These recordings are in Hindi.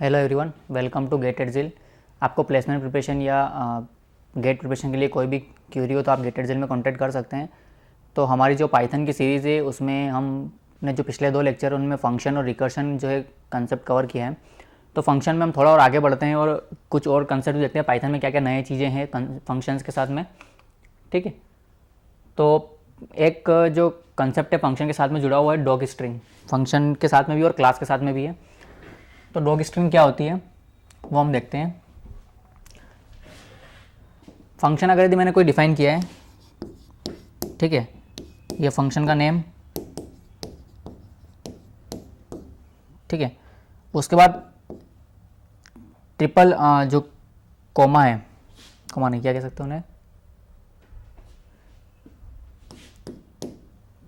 Hello everyone, welcome to GATE एडजिल। आपको प्लेसमेंट प्रिपरेशन या गेट प्रिपरेशन के लिए कोई भी क्यूरी हो तो आप गेट एडजिल में कांटेक्ट कर सकते हैं। तो हमारी जो पाइथन की सीरीज़ है उसमें हमने जो पिछले 2 लेक्चर उनमें फंक्शन और रिकर्शन जो है कंसेप्ट कवर किया है। तो फंक्शन में हम थोड़ा और आगे बढ़ते हैं और कुछ और कंसेप्ट देखते हैं पाइथन में क्या क्या नई चीज़ें हैं फंक्शंस के साथ में। ठीक है, तो एक जो कंसेप्ट है फंक्शन के साथ में जुड़ा हुआ है डॉग स्ट्रिंग, फंक्शन के साथ में भी और क्लास के साथ में भी है। तो डॉग स्ट्रिंग क्या होती है वो हम देखते हैं। फंक्शन अगर यदि मैंने कोई डिफाइन किया है, ठीक है, ये फंक्शन का नेम, ठीक है, उसके बाद ट्रिपल जो कोमा है, कोमा नहीं क्या कह सकते उन्हें,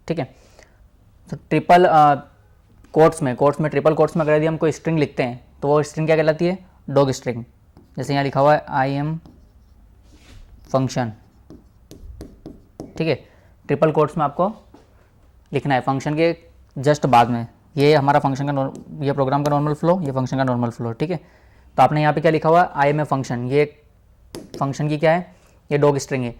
ठीक है, तो ट्रिपल कोट्स में ट्रिपल कोट्स में अगर यदि हम कोई स्ट्रिंग लिखते हैं तो वो स्ट्रिंग क्या कहलाती है, डॉग स्ट्रिंग। जैसे यहाँ लिखा हुआ है आई एम फंक्शन, ठीक है, ट्रिपल कोट्स में आपको लिखना है फंक्शन के जस्ट बाद में। ये हमारा फंक्शन का ये प्रोग्राम का नॉर्मल फ्लो, ये फंक्शन का नॉर्मल फ्लो, ठीक है। तो आपने यहाँ पे क्या लिखा हुआ है, आई एम ए फंक्शन, ये फंक्शन की क्या है, ये डॉग स्ट्रिंग है।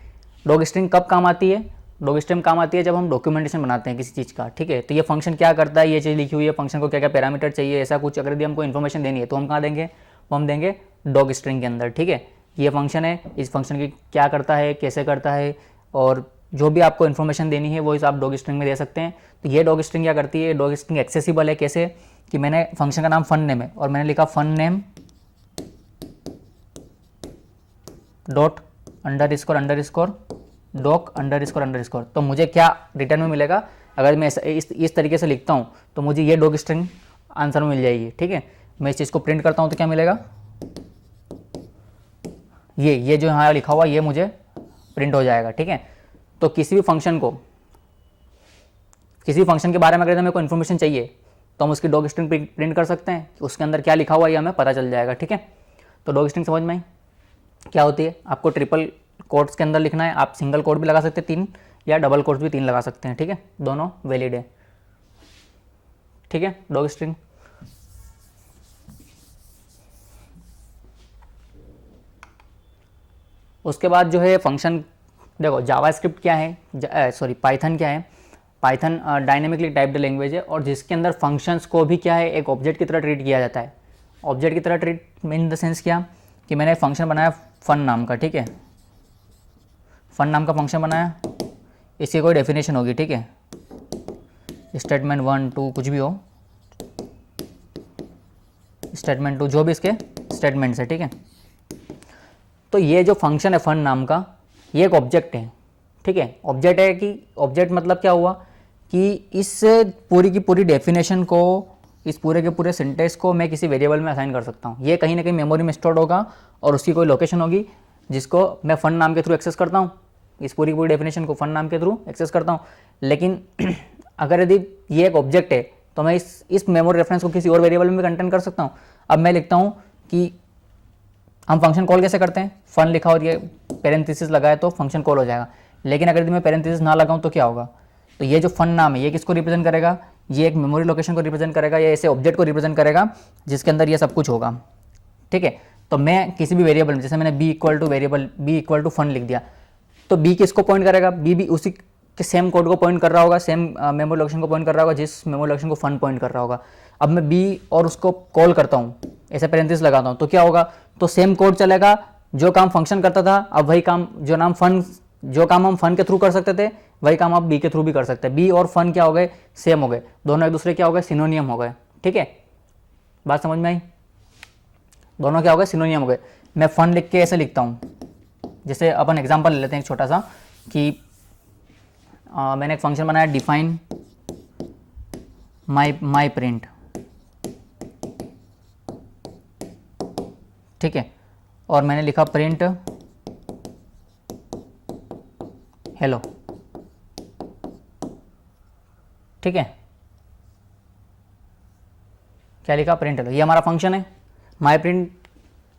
डॉग स्ट्रिंग कब काम आती है, डॉग स्ट्रिंग काम आती है जब हम डॉक्यूमेंटेशन बनाते हैं किसी चीज़ का, ठीक है। तो ये फंक्शन क्या करता है, ये चीज़ लिखी हुई है, फंक्शन को क्या क्या पैरामीटर चाहिए, ऐसा कुछ अगर यदि हमको इन्फॉर्मेशन देनी है तो हम कहाँ देंगे, वो हम देंगे डॉग स्ट्रिंग के अंदर, ठीक है। ये फंक्शन है, इस फंक्शन की क्या करता है, कैसे करता है, और जो भी आपको इन्फॉर्मेशन देनी है वो इस आप डॉग स्ट्रिंग में दे सकते हैं। तो ये डॉग स्ट्रिंग क्या करती है, डॉग स्ट्रिंग एक्सेसिबल है कैसे, कि मैंने फंक्शन का नाम फन नेम है और मैंने लिखा fun name dot underscore doc underscore. तो मुझे क्या रिटर्न में मिलेगा, अगर मैं इस तरीके से लिखता हूँ तो मुझे ये डॉग स्ट्रिंग आंसर में मिल जाएगी, ठीक है। मैं इस चीज़ को प्रिंट करता हूँ तो क्या मिलेगा, ये जो यहाँ लिखा हुआ ये मुझे प्रिंट हो जाएगा, ठीक है। तो किसी भी फंक्शन के बारे में अगर मेरे को इन्फॉर्मेशन चाहिए तो हम उसकी डॉग स्ट्रिंग प्रिंट कर सकते हैं, उसके अंदर क्या लिखा हुआ है ये हमें पता चल जाएगा, ठीक है। तो डॉग स्ट्रिंग समझ में आई क्या होती है। आपको ट्रिपल कोट्स के अंदर लिखना है, आप सिंगल कोट भी लगा सकते हैं 3 या डबल कोट्स भी 3 लगा सकते हैं, ठीक है, दोनों वैलिड है, ठीक है। डॉग स्ट्रिंग उसके बाद जो है फंक्शन, देखो जावास्क्रिप्ट क्या है, सॉरी पाइथन क्या है, पाइथन डायनेमिकली टाइप्ड लैंग्वेज है और जिसके अंदर फंक्शंस को भी क्या है, एक ऑब्जेक्ट की तरह ट्रीट किया जाता है। ऑब्जेक्ट की तरह ट्रीट इन द सेंस क्या, कि मैंने फंक्शन बनाया फन नाम का, ठीक है, फन नाम का फंक्शन बनाया, इसकी कोई डेफिनेशन होगी, ठीक है, स्टेटमेंट 1 2 कुछ भी हो, स्टेटमेंट 2 जो भी इसके स्टेटमेंट्स है, ठीक है। तो ये जो फंक्शन है फन नाम का, ये एक ऑब्जेक्ट है, ठीक है। ऑब्जेक्ट है कि ऑब्जेक्ट मतलब क्या हुआ कि इस पूरी की पूरी डेफिनेशन को, इस पूरे के पूरे सिंटेक्स को मैं किसी वेरिएबल में असाइन कर सकता हूँ। ये कहीं ना कहीं मेमोरी में स्टोर्ड होगा और उसकी कोई लोकेशन होगी जिसको मैं फन नाम के थ्रू एक्सेस करता हूँ, इस पूरी की पूरी डेफिनेशन को फन नाम के थ्रू एक्सेस करता हूँ। लेकिन अगर यदि ये एक ऑब्जेक्ट है तो मैं इस मेमोरी रेफरेंस को किसी और वेरिएबल में कंटेंट कर सकता हूँ। अब मैं लिखता हूँ कि हम फंक्शन कॉल कैसे करते हैं, फन लिखा और ये पेरेंथेसिस लगाए तो फंक्शन कॉल हो जाएगा। लेकिन अगर यदि मैं पेरेंथेसिस ना लगाऊं तो क्या होगा, तो ये जो फन नाम है ये किसको रिप्रेजेंट करेगा, ये एक मेमोरी लोकेशन को रिप्रेजेंट करेगा, या ऐसे ऑब्जेक्ट को रिप्रेजेंट करेगा जिसके अंदर ये सब कुछ होगा, ठीक है। तो मैं किसी भी वेरिएबल में, जैसे मैंने बी इक्वल टू फन लिख दिया, तो बी किसको पॉइंट करेगा, बी भी उसी के सेम कोड को पॉइंट कर रहा होगा, सेम मेमोरी लोकेशन को पॉइंट कर रहा होगा जिस मेमोरी लोकेशन को फन पॉइंट कर रहा होगा। अब मैं बी और उसको कॉल करता हूँ, ऐसे पेरेंथेसिस लगाता हूँ, तो क्या होगा, तो सेम कोड चलेगा, जो काम फंक्शन करता था अब वही काम, जो काम हम फन के थ्रू कर सकते थे वही काम आप बी के थ्रू भी कर सकते हैं। बी और फन क्या हो गए, सेम हो गए, दोनों एक दूसरे क्या हो गए, सिनोनियम हो गए, ठीक है। बात समझ में आई, दोनों क्या हो गए, सिनोनियम हो गए। मैं फन लिख के ऐसे लिखता हूँ, जैसे अपन एग्जांपल ले लेते हैं एक छोटा सा, कि मैंने एक फंक्शन बनाया डिफाइन माई प्रिंट, ठीक है, और मैंने लिखा प्रिंट हेलो, ठीक है, क्या लिखा, प्रिंट हेलो। ये हमारा फंक्शन है। माई प्रिंट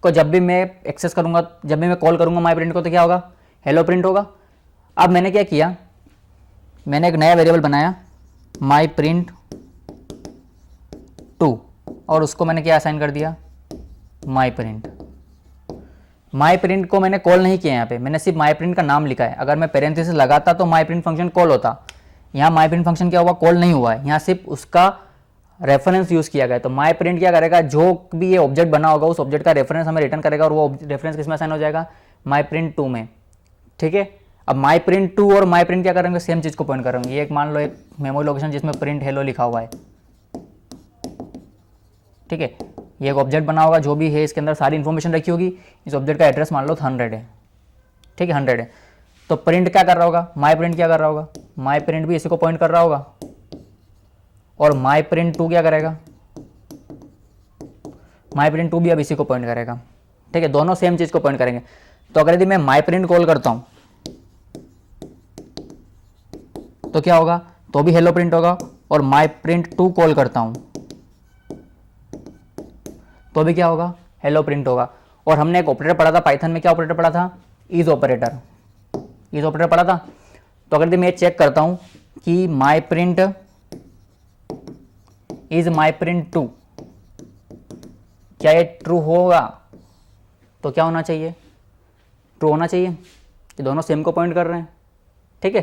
को जब भी मैं एक्सेस करूंगा, जब भी मैं कॉल करूंगा माई प्रिंट को, तो क्या होगा, हेलो प्रिंट होगा। अब मैंने क्या किया, मैंने एक नया वेरिएबल बनाया माई प्रिंट 2 और उसको मैंने क्या असाइन कर दिया, माई प्रिंट। माई प्रिंट को मैंने कॉल नहीं किया यहाँ पे, मैंने सिर्फ माई प्रिंट का नाम लिखा है। अगर मैं पेरेंथेसिस लगाता तो माई प्रिंट फंक्शन कॉल होता। यहाँ माई प्रिंट फंक्शन क्या हुआ, कॉल नहीं हुआ है, यहाँ सिर्फ उसका रेफरेंस यूज़ किया गया। तो माई प्रिंट क्या करेगा, जो भी ये ऑब्जेक्ट बना होगा उस ऑब्जेक्ट का रेफरेंस हमें रिटर्न करेगा, और वो रेफरेंस किस में असाइन हो जाएगा, माई प्रिंट 2 में। ठीक है, अब माई प्रिंट 2 और माई प्रिंट क्या करेंगे, सेम चीज़ को पॉइंट करेंगे। ये एक मान लो एक मेमोरी लोकेशन जिसमें प्रिंट हेलो लिखा हुआ है। ठीक है, ये एक ऑब्जेक्ट बना होगा, जो भी है इसके अंदर सारी इन्फॉर्मेशन रखी होगी। इस ऑब्जेक्ट का एड्रेस मान लो 100 है। ठीक है, 100 है। तो प्रिंट क्या कर रहा होगा, माई प्रिंट क्या कर रहा होगा, माई प्रिंट भी इसी को पॉइंट कर रहा होगा, और माई प्रिंट 2 क्या करेगा, माई प्रिंट 2 भी अब इसी को पॉइंट करेगा। ठीक है, दोनों सेम चीज़ को पॉइंट करेंगे। तो अगर यदि मैं माई प्रिंट कॉल करता हूँ तो क्या होगा, तो भी हेलो प्रिंट होगा, और माई प्रिंट 2 कॉल करता हूँ तो भी क्या होगा, हेलो प्रिंट होगा। और हमने एक ऑपरेटर पढ़ा था पाइथन में, क्या ऑपरेटर पढ़ा था, इज ऑपरेटर। इज ऑपरेटर पढ़ा था। तो अगर मैं चेक करता हूँ कि माई प्रिंट इज माई प्रिंट 2, क्या ये ट्रू होगा, तो क्या होना चाहिए, ट्रू होना चाहिए। ये दोनों सेम को पॉइंट कर रहे हैं। ठीक है,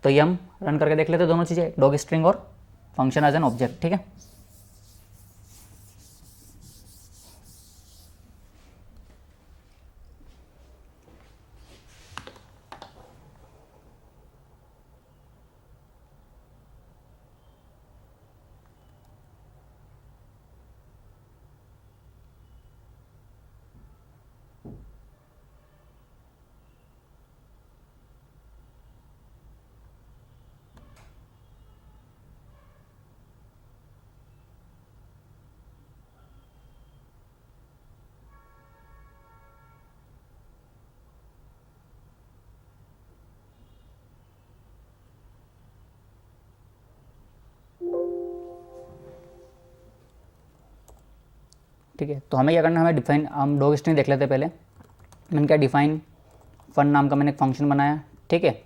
तो ये हम रन करके देख लेते हैं दोनों चीज़ें, डॉग स्ट्रिंग और फंक्शन एज एन ऑब्जेक्ट। ठीक है, ठीक है। तो हमें क्या करना है, हमें डिफाइन, हम डॉग स्ट्रिंग देख लेते हैं पहले। मैंने क्या डिफाइन फन नाम का मैंने एक फंक्शन बनाया। ठीक है,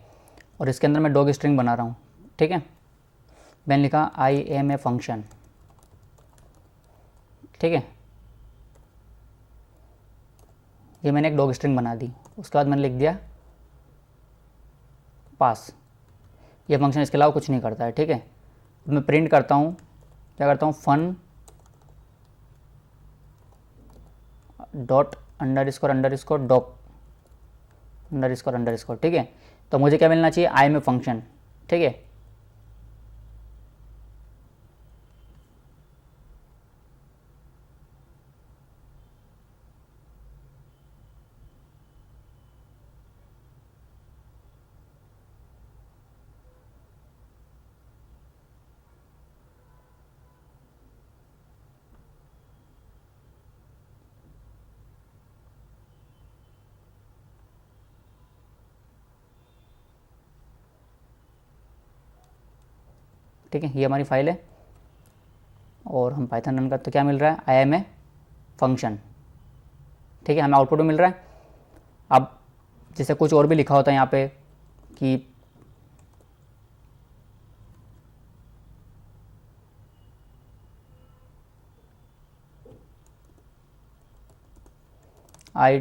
और इसके अंदर मैं डॉग स्ट्रिंग बना रहा हूँ। ठीक है, मैंने लिखा आई एम ए फंक्शन। ठीक है, ये मैंने एक डॉग स्ट्रिंग बना दी। उसके बाद मैंने लिख दिया पास। ये फंक्शन इसके अलावा कुछ नहीं करता है। ठीक है, मैं प्रिंट करता हूँ, क्या करता हूँ, fun dot underscore underscore dog underscore underscore. ठीक है, तो मुझे क्या मिलना चाहिए, आई एम ए फंक्शन। ठीक है, ठीक है, ये हमारी फाइल है, और हम पाइथन रन करते तो क्या मिल रहा है, आई एम ए फंक्शन। ठीक है, हमें आउटपुट में मिल रहा है। अब जैसे कुछ और भी लिखा होता है यहाँ पे कि आई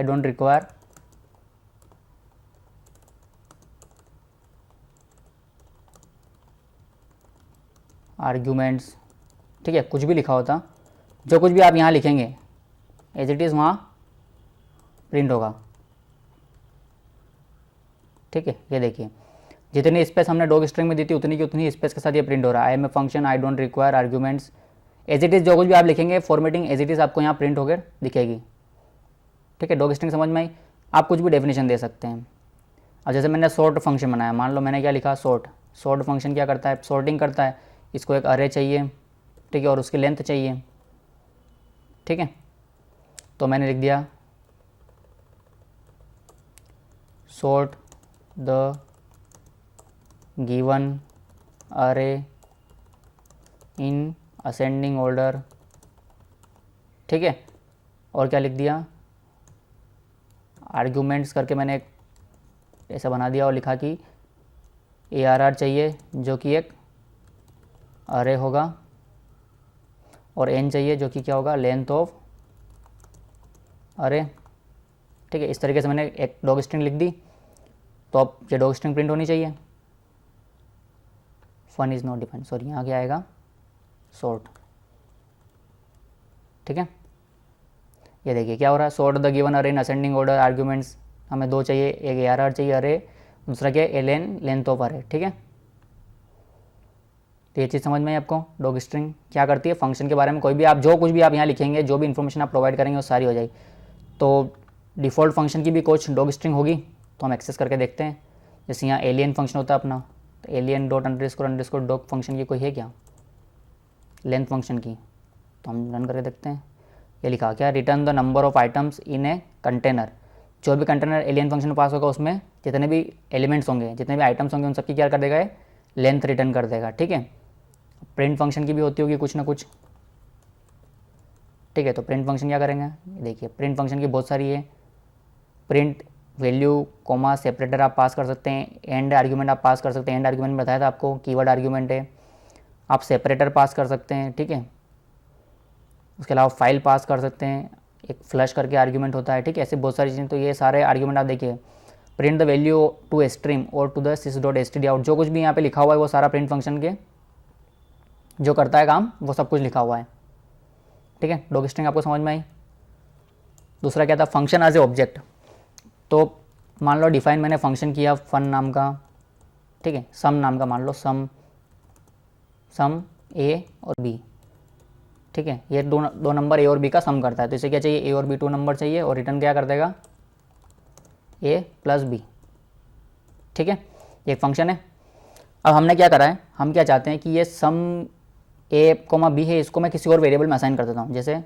डोंट रिक्वायर आर्ग्यूमेंट्स। ठीक है, कुछ भी लिखा होता, जो कुछ भी आप यहाँ लिखेंगे एज इट इज़ वहाँ प्रिंट होगा। ठीक है, ये देखिए, जितनी स्पेस हमने डॉग स्ट्रिंग में दी थी उतनी की उतनी स्पेस के साथ ये प्रिंट हो रहा है। I am a function, I don't require arguments, as it is जो कुछ भी आप लिखेंगे फॉर्मेटिंग एज इट इज़ आपको यहाँ प्रिंट होकर दिखेगी। ठीक है, डॉग स्ट्रिंग समझ में आई। आप कुछ भी डेफिनेशन दे सकते हैं। अब जैसे मैंने सॉर्ट फंक्शन बनाया, मान लो मैंने क्या लिखा, सॉर्ट। सॉर्ट फंक्शन क्या करता है, सॉर्टिंग करता है। इसको एक अरे चाहिए, ठीक है, और उसकी लेंथ चाहिए। ठीक है, तो मैंने लिख दिया सॉर्ट द गिवन अरे इन असेंडिंग ऑर्डर। ठीक है, और क्या लिख दिया, आर्ग्यूमेंट्स करके मैंने एक ऐसा बना दिया और लिखा कि ARR चाहिए जो कि एक अरे होगा। और n चाहिए जो कि क्या होगा, लेंथ ऑफ अरे। ठीक है, इस तरीके से मैंने एक डॉग स्ट्रिंग लिख दी, तो अब ये डॉग स्ट्रिंग प्रिंट होनी चाहिए। Fun is not defined, sorry यहाँ क्या आएगा, सॉर्ट। ठीक है, ये देखिए क्या हो रहा है, सॉर्ट द गिवन अरे इन असेंडिंग ऑर्डर, आर्ग्यूमेंट्स हमें दो चाहिए, एक ARR चाहिए अरे, दूसरा क्या है ln लेंथ ऑफ अरे। ठीक है, तो ये चीज़ समझ में आई आपको। डॉग स्ट्रिंग क्या करती है, फंक्शन के बारे में कोई भी आप जो कुछ भी आप यहाँ लिखेंगे, जो भी इन्फॉर्मेशन आप प्रोवाइड करेंगे वो सारी हो जाएगी। तो डिफ़ॉल्ट फंक्शन की भी कुछ डॉग स्ट्रिंग होगी, तो हम एक्सेस करके देखते हैं। जैसे यहाँ एलियन फंक्शन होता है अपना, तो alien dot underscore dog function की कोई है क्या, लेंथ फंक्शन की, तो हम रन करके देखते हैं। ये लिखा क्या, return the number of items in a container. जो भी कंटेनर एलियन फंक्शन में पास होगा उसमें जितने भी एलिमेंट्स होंगे, जितने भी आइटम्स होंगे, उन सबकी क्या कर देगा, ये लेंथ रिटर्न कर देगा। ठीक है, प्रिंट फंक्शन की भी होती होगी कुछ ना कुछ। ठीक है, तो प्रिंट फंक्शन क्या करेंगे, देखिए प्रिंट फंक्शन की बहुत सारी है। प्रिंट वैल्यू कोमा सेपरेटर आप पास कर सकते हैं, एंड आर्ग्यूमेंट आप पास कर सकते हैं। एंड आर्ग्यूमेंट बताया था आपको, कीवर्ड आर्ग्यूमेंट है। आप सेपरेटर पास कर सकते हैं। ठीक है, उसके अलावा फाइल पास कर सकते हैं, एक फ्लश करके आर्ग्यूमेंट होता है। ठीक है, ऐसे बहुत सारी चीज़ें। तो ये सारे आर्ग्यूमेंट आप देखिए, print the value to stream और टू द sys.std_out, जो कुछ भी यहाँ पे लिखा हुआ है वो सारा प्रिंट फंक्शन के जो करता है काम, वो सब कुछ लिखा हुआ है। ठीक है, डॉग स्ट्रिंग आपको समझ में आई। दूसरा क्या था, फंक्शन एज ए ऑब्जेक्ट। तो मान लो डिफाइन मैंने फंक्शन किया फन नाम का, ठीक है, सम नाम का, मान लो सम ए और बी। ठीक है, ये दो नंबर ए और बी का सम करता है, तो इसे क्या चाहिए, ए और बी 2 नंबर चाहिए, और रिटर्न क्या कर देगा, ए प्लस बी। ठीक है, ये एक फंक्शन है। अब हमने क्या करा है, हम क्या चाहते हैं कि ये सम ए कोमा बी है, इसको मैं किसी और वेरिएबल में असाइन कर देता हूँ। जैसे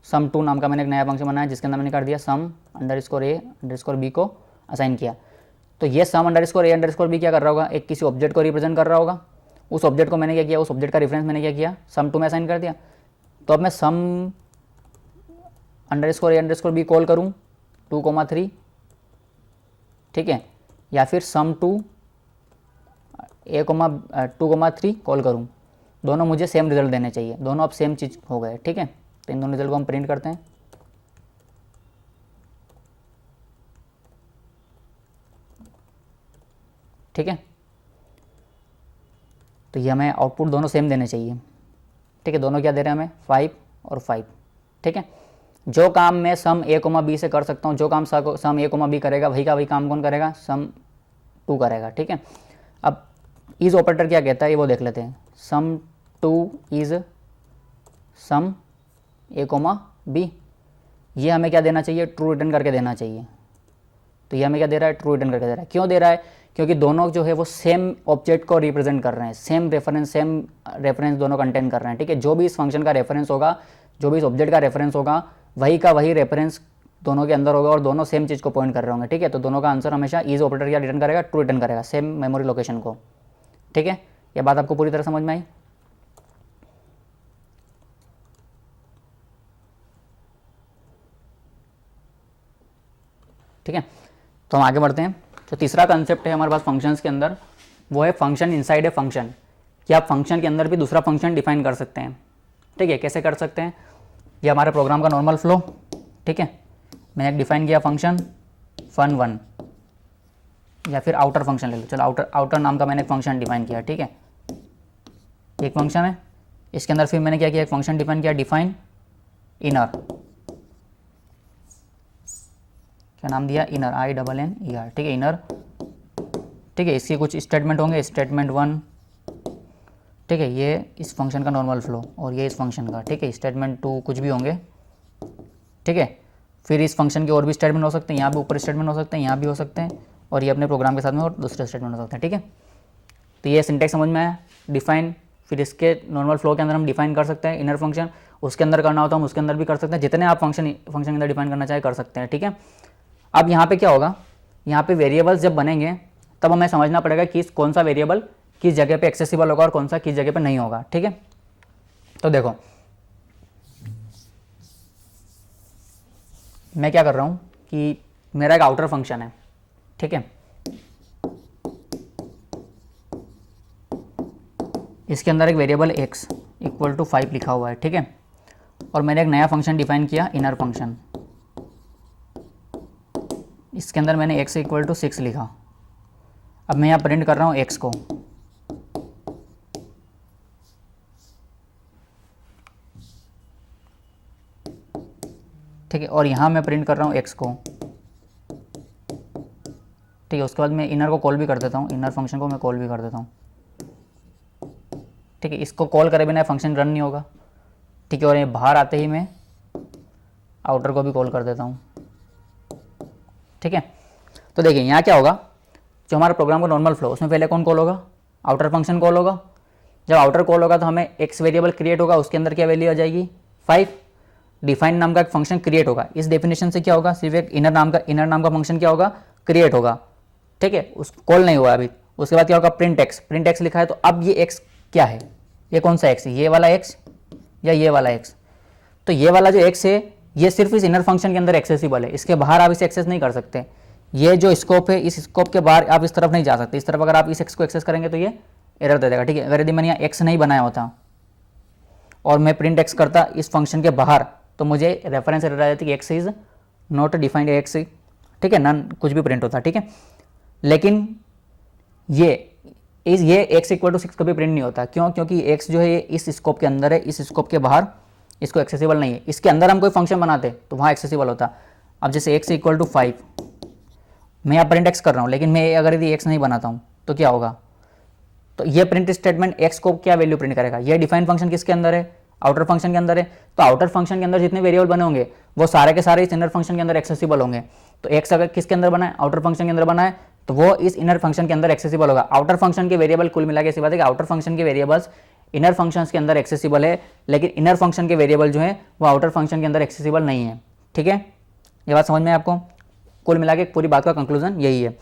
sum2 नाम का मैंने एक नया फंक्शन बनाया, जिसके अंदर मैंने कर दिया sum_a_b को असाइन किया। तो ये sum_a_b क्या कर रहा होगा, एक किसी ऑब्जेक्ट को रिप्रेजेंट कर रहा होगा। उस ऑब्जेक्ट को मैंने क्या किया, उस ऑब्जेक्ट का रेफरेंस मैंने क्या किया, sum2 में असाइन कर दिया। तो अब मैं sum_a_b कॉल करूँ 2,3, ठीक है, या फिर sum2a,2,3 कॉल करूँ, दोनों मुझे सेम रिजल्ट देने चाहिए, दोनों अब सेम चीज़ हो गए। ठीक है, तो इन दोनों रिजल्ट को हम प्रिंट करते हैं। ठीक है, तो ये हमें आउटपुट दोनों सेम देने चाहिए। ठीक है, दोनों क्या दे रहे हैं हमें, 5 और 5। ठीक है, जो काम मैं सम ए कोमा बी से कर सकता हूँ, जो काम सम ए कोमा बी करेगा, वही का वही काम कौन करेगा, sum2 करेगा। ठीक है, अब इज ऑपरेटर क्या कहता है, ये वो देख लेते हैं। sum2 is sum A comma B, ये हमें क्या देना चाहिए, ट्रू रिटर्न करके देना चाहिए। तो ये हमें क्या दे रहा है, ट्रू रिटर्न करके दे रहा है। क्यों दे रहा है, क्योंकि दोनों जो है वो सेम ऑब्जेक्ट को रिप्रेजेंट कर रहे हैं, सेम रेफरेंस दोनों कंटेंट कर रहे हैं। ठीक है, जो भी इस फंक्शन का रेफरेंस होगा, जो भी इस ऑब्जेक्ट का रेफरेंस होगा, वही का वही रेफरेंस दोनों के अंदर होगा, और दोनों सेम चीज़ को पॉइंट कर रहे होंगे। ठीक है, तो दोनों का आंसर हमेशा इज ऑपरेटर क्या रिटर्न करेगा, ट्रू रिटर्न करेगा, सेम मेमोरी लोकेशन को। ठीक है, ये बात आपको पूरी तरह समझ में आई। ठीक है, तो हम आगे बढ़ते हैं। तो तीसरा कंसेप्ट है हमारे पास फंक्शंस के अंदर, वो है फंक्शन इनसाइड ए फंक्शन, कि आप फंक्शन के अंदर भी दूसरा फंक्शन डिफाइन कर सकते हैं। ठीक है, कैसे कर सकते हैं, ये हमारे प्रोग्राम का नॉर्मल फ्लो। ठीक है, मैंने एक डिफाइन किया फंक्शन fun1, या फिर आउटर फंक्शन ले लो, चलो आउटर नाम का मैंने एक फंक्शन डिफाइन किया। ठीक है, एक फंक्शन है, इसके अंदर फिर मैंने क्या किया, एक फंक्शन डिफाइन किया, डिफाइन इनर, क्या नाम दिया, इनर, INNER। ठीक है, इनर। ठीक है, इसके कुछ स्टेटमेंट होंगे, स्टेटमेंट 1, ठीक है, ये इस फंक्शन का नॉर्मल फ्लो, और ये इस फंक्शन का। ठीक है, स्टेटमेंट 2 कुछ भी होंगे। ठीक है, फिर इस फंक्शन के और भी स्टेटमेंट हो सकते हैं, यहाँ भी ऊपर स्टेटमेंट हो सकते हैं, यहाँ भी हो सकते हैं, और ये अपने प्रोग्राम के साथ में और दूसरे स्टेटमेंट हो सकते हैं। ठीक है, तो ये सिंटेक्स समझ में आया, डिफाइन, फिर इसके नॉर्मल फ्लो के अंदर हम डिफाइन कर सकते हैं इनर फंक्शन, उसके अंदर करना होता है हम उसके अंदर भी कर सकते हैं, जितने आप फंक्शन के अंदर डिफाइन करना चाहे कर सकते हैं। ठीक है, अब यहाँ पे क्या होगा, यहाँ पे वेरिएबल्स जब बनेंगे तब हमें समझना पड़ेगा कि कौन सा वेरिएबल किस जगह पे एक्सेसिबल होगा और कौन सा किस जगह पे नहीं होगा। ठीक है, तो देखो मैं क्या कर रहा हूँ कि मेरा एक आउटर फंक्शन है। ठीक है, इसके अंदर एक वेरिएबल x इक्वल टू 5 लिखा हुआ है, ठीक है। और मैंने एक नया फंक्शन डिफाइन किया, इनर फंक्शन। इसके अंदर मैंने x इक्वल टू 6 लिखा। अब मैं यहाँ प्रिंट कर रहा हूँ x को, ठीक है, और यहाँ मैं प्रिंट कर रहा हूँ x को, ठीक है। उसके बाद मैं इनर को कॉल भी कर देता हूँ, इनर फंक्शन को मैं कॉल भी कर देता हूँ, ठीक है। इसको कॉल करे बिना फंक्शन रन नहीं होगा, ठीक है। और ये बाहर आते ही मैं आउटर को भी कॉल कर देता हूँ, ठीक है। तो देखिए यहाँ क्या होगा, जो हमारा प्रोग्राम का नॉर्मल फ्लो, उसमें पहले कौन कॉल होगा, आउटर फंक्शन कॉल होगा। जब आउटर कॉल होगा तो हमें एक्स वेरिएबल क्रिएट होगा, उसके अंदर क्या वैल्यू आ जाएगी 5। डिफाइन नाम का एक फंक्शन क्रिएट होगा। इस डेफिनेशन से क्या होगा, सिर्फ एक इनर नाम का फंक्शन क्या होगा, क्रिएट होगा, ठीक है। उस कॉल नहीं हुआ अभी। उसके बाद क्या होगा, प्रिंट एक्स लिखा है। तो अब ये एक्स क्या है, ये कौन सा एक्स है, ये वाला एक्स या ये वाला एक्स। तो ये वाला जो एक्स है ये सिर्फ इस इनर फंक्शन के अंदर एक्सेसिबल है, इसके बाहर आप इसे एक्सेस नहीं कर सकते। ये जो स्कोप है, इस स्कोप के बाहर आप इस तरफ नहीं जा सकते। इस तरफ अगर आप इस एक्स को एक्सेस करेंगे तो ये एरर दे देगा, ठीक है। अगर यदि मैंने यहाँ एक्स नहीं बनाया होता और मैं प्रिंट एक्स करता इस फंक्शन के बाहर, तो मुझे रेफरेंस एरर आ जाती कि x is not defined x, ठीक है, नन कुछ भी प्रिंट होता, ठीक है। लेकिन ये एक्स इक्वल टू 6 कभी प्रिंट नहीं होता। क्यों, क्योंकि एक्स जो है ये इस स्कोप के अंदर है, इस स्कोप के बाहर इसको एक्सेसिबल नहीं है। इसके अंदर हम कोई फंक्शन बनाते तो वहाँ एक्सेसिबल होता। अब जैसे एक्स इक्वल टू 5, मैं यहाँ प्रिंट एक्स कर रहा हूँ, लेकिन मैं अगर यदि एक्स नहीं बनाता हूँ तो क्या होगा, तो ये प्रिंट स्टेटमेंट एक्स को क्या वैल्यू प्रिंट करेगा, ये डिफाइन फंक्शन किसके अंदर है, आउटर फंक्शन के अंदर है। तो आउटर फंक्शन के अंदर जितने वेरिएबल बने होंगे वो सारे के सारे इस इनर फंक्शन के अंदर एक्सेसिबल होंगे। तो एक्स अगर किसके अंदर बना है, आउटर फंक्शन के अंदर बना है, तो वो इस इनर फंक्शन के अंदर एक्सेसिबल होगा। आउटर फंक्शन के वेरिएबल कुल मिला के ऐसी बात है कि आउटर फंक्शन के वेरिएबल्स इनर फंक्शंस के अंदर एक्सेसिबल है, लेकिन इनर फंक्शन के वेरिएबल जो है वो आउटर फंक्शन के अंदर एक्सेसिबल नहीं है, ठीक है। ये बात समझ में आपको, कुल मिला के पूरी बात का कंक्लूजन यही है।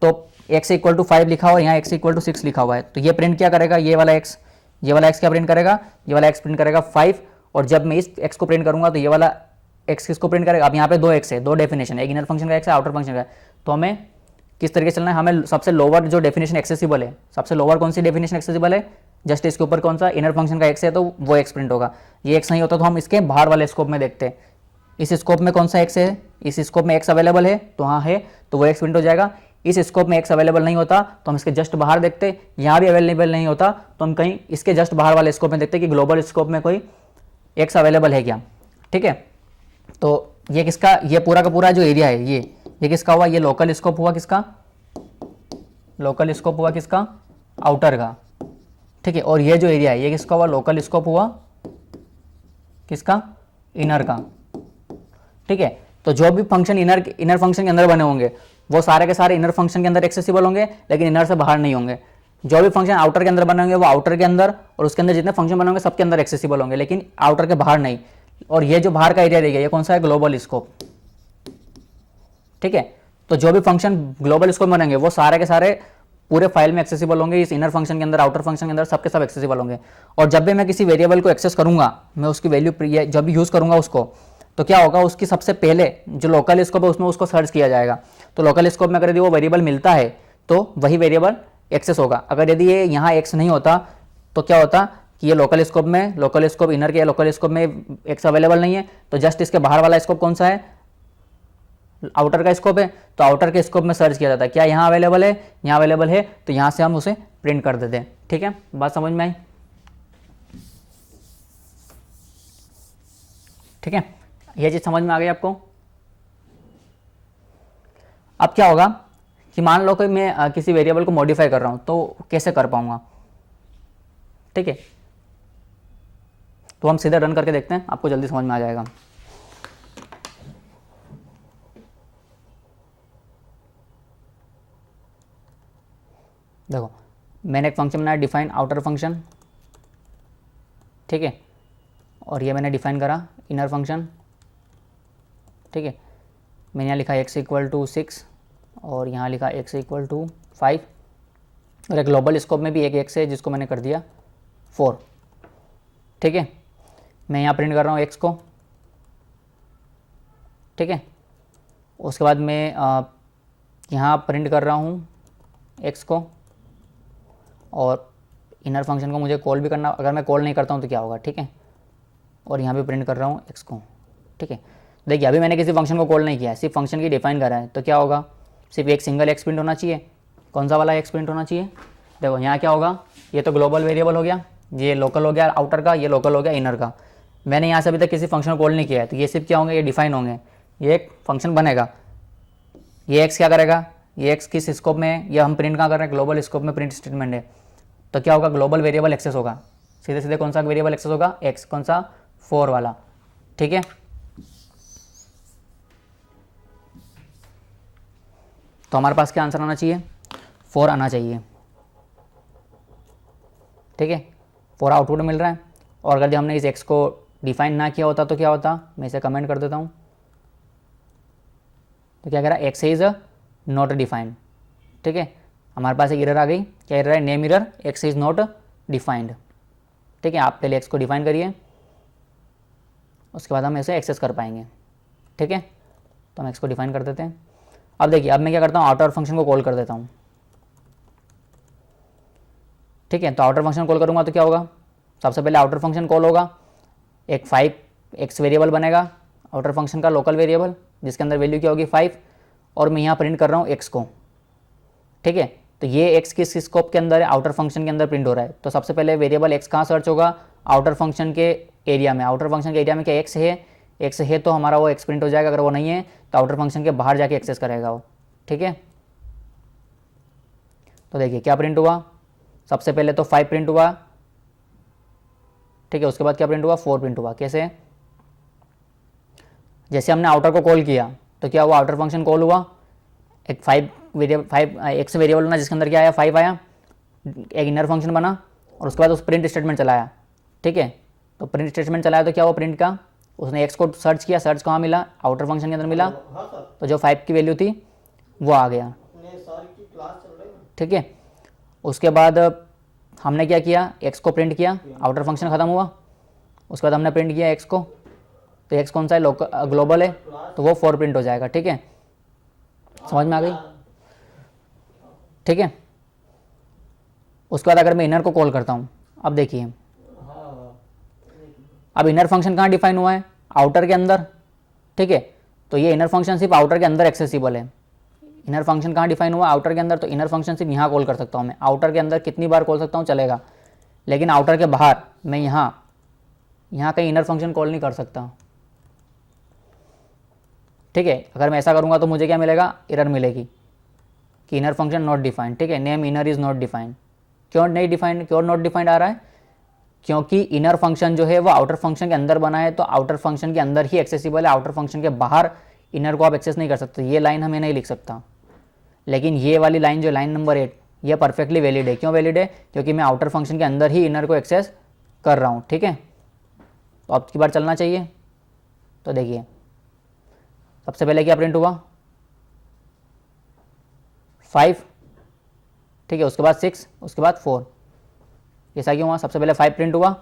तो x इक्वल टू 5 लिखा हुआ है, यहाँ x इक्वल टू 6 लिखा हुआ है, तो ये प्रिंट क्या करेगा, ये वाला x क्या प्रिंट करेगा, ये वाला x प्रिंट करेगा 5। और जब मैं इस x को प्रिंट करूंगा तो ये वाला x किसको प्रिंट करेगा। अब यहाँ पे 2x है, दो डेफिनेशन है, एक इनर फंक्शन का x है, आउटर फंक्शन का। तो हमें किस तरीके से चलना है, हमें सबसे लोअर जो डेफिनेशन एक्सेसिबल है, सबसे लोअर कौन सी डेफिनेशन एक्सेसिबल है, जस्ट इसके ऊपर कौन सा इनर फंक्शन का x है, तो वो x प्रिंट होगा। ये x नहीं होता तो हम इसके बाहर वाले स्कोप में देखते हैं, इस स्कोप में कौन सा x है, इस स्कोप में x अवेलेबल है तो हाँ है, तो वो x प्रिंट हो जाएगा। इस स्कोप में x अवेलेबल नहीं होता तो हम इसके जस्ट बाहर देखते, यहाँ भी अवेलेबल नहीं होता तो हम कहीं इसके जस्ट बाहर वाले स्कोप में देखते कि ग्लोबल स्कोप में कोई x अवेलेबल है क्या, ठीक है। तो ये किसका, ये पूरा का पूरा जो एरिया है ये किसका हुआ, ये लोकल स्कोप हुआ, किसका लोकल स्कोप हुआ, किसका आउटर का, ठीक है। और ये जो एरिया है ये किसका हुआ, लोकल स्कोप हुआ, किसका इनर का, ठीक है। तो जो भी फंक्शन इनर फंक्शन के अंदर बने होंगे वो सारे के सारे इनर फंक्शन के अंदर एक्सेसिबल होंगे, लेकिन इनर से बाहर नहीं होंगे। जो भी फंक्शन आउटर के अंदर बने होंगे वो आउटर के अंदर, और उसके अंदर जितने फंक्शन बने होंगे सबके अंदर एक्सेसिबल होंगे, लेकिन आउटर के बाहर नहीं। और ये जो बाहर का एरिया रहेगा ये कौन सा है, ग्लोबल स्कोप, ठीक है। तो जो भी फंक्शन ग्लोबल स्कोप में बनेंगे वो सारे के सारे पूरे फाइल में एक्सेसिबल होंगे, इस इनर फंक्शन के अंदर, आउटर फंक्शन के अंदर, सबके सब एक्सेसिबल होंगे। और जब भी मैं किसी वेरिएबल को एक्सेस करूंगा, मैं उसकी वैल्यू जब भी यूज़ करूंगा उसको, तो क्या होगा, उसकी सबसे पहले जो लोकल स्कोप है उसमें उसको सर्च किया जाएगा। तो लोकल स्कोप में अगर यदि वो वेरिएबल मिलता है तो वही वेरिएबल एक्सेस होगा। अगर यदि ये यहाँ एक्स नहीं होता तो क्या होता कि ये लोकल स्कोप इनर के लोकल स्कोप में एक्स अवेलेबल नहीं है, तो जस्ट इसके बाहर वाला स्कोप कौन सा है, आउटर का स्कोप है। तो आउटर के स्कोप में सर्च किया जाता है, क्या यहाँ अवेलेबल है, यहाँ अवेलेबल है, तो यहाँ से हम उसे प्रिंट कर देते हैं, ठीक है। बात समझ में आई, ठीक है। यह चीज़ समझ में आ गई आपको। अब क्या होगा कि मान लो कि मैं किसी वेरिएबल को मॉडिफाई कर रहा हूं, तो कैसे कर पाऊंगा, ठीक है। तो हम सीधा रन करके देखते हैं, आपको जल्दी समझ में आ जाएगा। देखो मैंने एक फंक्शन बनाया, डिफाइन आउटर फंक्शन, ठीक है। और ये मैंने डिफाइन करा इनर फंक्शन, ठीक है। मैंने यहाँ लिखा x इक्वल टू 6 और यहाँ लिखा x इक्वल टू 5, और एक ग्लोबल स्कोप में भी एक x है जिसको मैंने कर दिया 4, ठीक है। मैं यहाँ प्रिंट कर रहा हूँ x को, ठीक है। उसके बाद मैं यहाँ प्रिंट कर रहा हूँ x को, और इनर फंक्शन को मुझे कॉल भी करना, अगर मैं कॉल नहीं करता हूँ तो क्या होगा, ठीक है। और यहाँ पे प्रिंट कर रहा हूँ एक्स को, ठीक है। देखिए अभी मैंने किसी फंक्शन को कॉल नहीं किया, सिर्फ फंक्शन की डिफाइन करा है, तो क्या होगा, सिर्फ एक सिंगल एक्स प्रिंट होना चाहिए। कौन सा वाला एक्स प्रिंट होना चाहिए, देखो यहाँ क्या होगा, ये तो ग्लोबल वेरिएबल हो गया, ये लोकल हो गया आउटर का, ये लोकल हो गया इनर का। मैंने यहाँ से अभी तक किसी फंक्शन को कॉल नहीं किया है, तो ये सिर्फ क्या होंगे, ये डिफाइन होंगे, ये एक फंक्शन बनेगा। ये एक्स क्या करेगा, ये एक्स किस स्कोप में है, ये हम प्रिंट कहाँ कर रहे हैं, ग्लोबल स्कोप में प्रिंट स्टेटमेंट है। तो क्या होगा, ग्लोबल वेरिएबल एक्सेस होगा, सीधे सीधे कौन सा वेरिएबल एक्सेस होगा, एक्स, कौन सा, 4 वाला, ठीक है। तो हमारे पास क्या आंसर आना चाहिए, 4 आना चाहिए, ठीक है। 4 आउटपुट मिल रहा है। और अगर हमने इस एक्स को डिफाइन ना किया होता तो क्या होता, मैं इसे कमेंट कर देता हूँ। तो क्या कह रहा है, एक्स इज नॉट डिफाइंड, ठीक है। हमारे पास एक एरर आ गई, क्या एरर है, name error, x is not defined, ठीक है। आप पहले एक्स को डिफाइन करिए, उसके बाद हम इसे एक्सेस कर पाएंगे, ठीक है। तो हम एक्स को डिफाइन कर देते हैं। अब देखिए, अब मैं क्या करता हूँ, आउटर फंक्शन को कॉल कर देता हूँ, ठीक है। तो आउटर फंक्शन कॉल करूँगा तो क्या होगा, सबसे पहले आउटर फंक्शन कॉल होगा, एक 5 एक्स वेरिएबल बनेगा आउटर फंक्शन का, लोकल वेरिएबल, जिसके अंदर वैल्यू क्या होगी 5, और मैं यहाँ प्रिंट कर रहा हूँ एक्स को, ठीक है। तो ये एक्स किस स्कोप के अंदर है, आउटर फंक्शन के अंदर प्रिंट हो रहा है। तो सबसे पहले वेरिएबल एक्स कहाँ सर्च होगा, आउटर फंक्शन के एरिया में। आउटर फंक्शन के एरिया में क्या एक्स है तो हमारा वो एक्स प्रिंट हो जाएगा, अगर वो नहीं है तो आउटर फंक्शन के बाहर जाके एक्सेस करेगा वो, ठीक है। तो देखिए क्या प्रिंट हुआ, सबसे पहले तो 5 प्रिंट हुआ, ठीक है। उसके बाद क्या प्रिंट हुआ, 4 प्रिंट हुआ। कैसे, जैसे हमने आउटर को कॉल किया तो क्या हुआ, आउटर फंक्शन कॉल हुआ, एक 5 एक्स वेरिएबल बना जिसके अंदर क्या आया, 5 आया, एक इनर फंक्शन बना, और उसके बाद उस प्रिंट स्टेटमेंट चलाया, ठीक है। तो प्रिंट स्टेटमेंट चलाया तो क्या हुआ, प्रिंट का उसने एक्स को सर्च किया, सर्च कहाँ मिला, आउटर फंक्शन के अंदर मिला, तो जो 5 की वैल्यू थी वो आ गया, ठीक है। उसके बाद हमने क्या किया, एक्स को प्रिंट किया, आउटर फंक्शन ख़त्म हुआ, उसके बाद हमने प्रिंट किया एक्स को, तो एक्स कौन सा है, लोकल ग्लोबल है, तो वो 4 प्रिंट हो जाएगा, ठीक है। समझ में आ गई, ठीक है। उसके बाद अगर मैं इनर को कॉल करता हूँ, अब देखिए, अब इनर फंक्शन कहाँ डिफाइन हुआ है, आउटर के अंदर, ठीक है। तो ये इनर फंक्शन सिर्फ आउटर के अंदर एक्सेसिबल है। इनर फंक्शन कहाँ डिफाइन हुआ, आउटर के अंदर, तो इनर फंक्शन सिर्फ यहाँ कॉल कर सकता हूँ मैं। आउटर के अंदर कितनी बार कॉल सकता हूँ चलेगा, लेकिन आउटर के बाहर मैं यहाँ कहीं इनर फंक्शन कॉल नहीं कर सकता, ठीक है। अगर मैं ऐसा करूँगा तो मुझे क्या मिलेगा, एरर मिलेगी कि इनर फंक्शन नॉट डिफाइंड, ठीक है। Name inner is not defined, क्यों नहीं डिफाइंड, क्यों नॉट डिफाइंड आ रहा है, क्योंकि इनर फंक्शन जो है वो आउटर फंक्शन के अंदर बना है, तो आउटर फंक्शन के अंदर ही एक्सेसिबल है, आउटर फंक्शन के बाहर इनर को आप एक्सेस नहीं कर सकते। ये लाइन हमें नहीं लिख सकता, लेकिन ये वाली लाइन जो लाइन नंबर 8, ये परफेक्टली वैलिड है। क्यों वैलिड है, क्योंकि मैं आउटर फंक्शन के अंदर ही इनर को एक्सेस कर रहा हूँ, ठीक है। तो अब की बार चलना चाहिए। तो देखिए सबसे पहले क्या प्रिंट हुआ, 5, ठीक है। उसके बाद 6, उसके बाद 4, ऐसा क्यों हुआ, सबसे पहले 5 प्रिंट हुआ,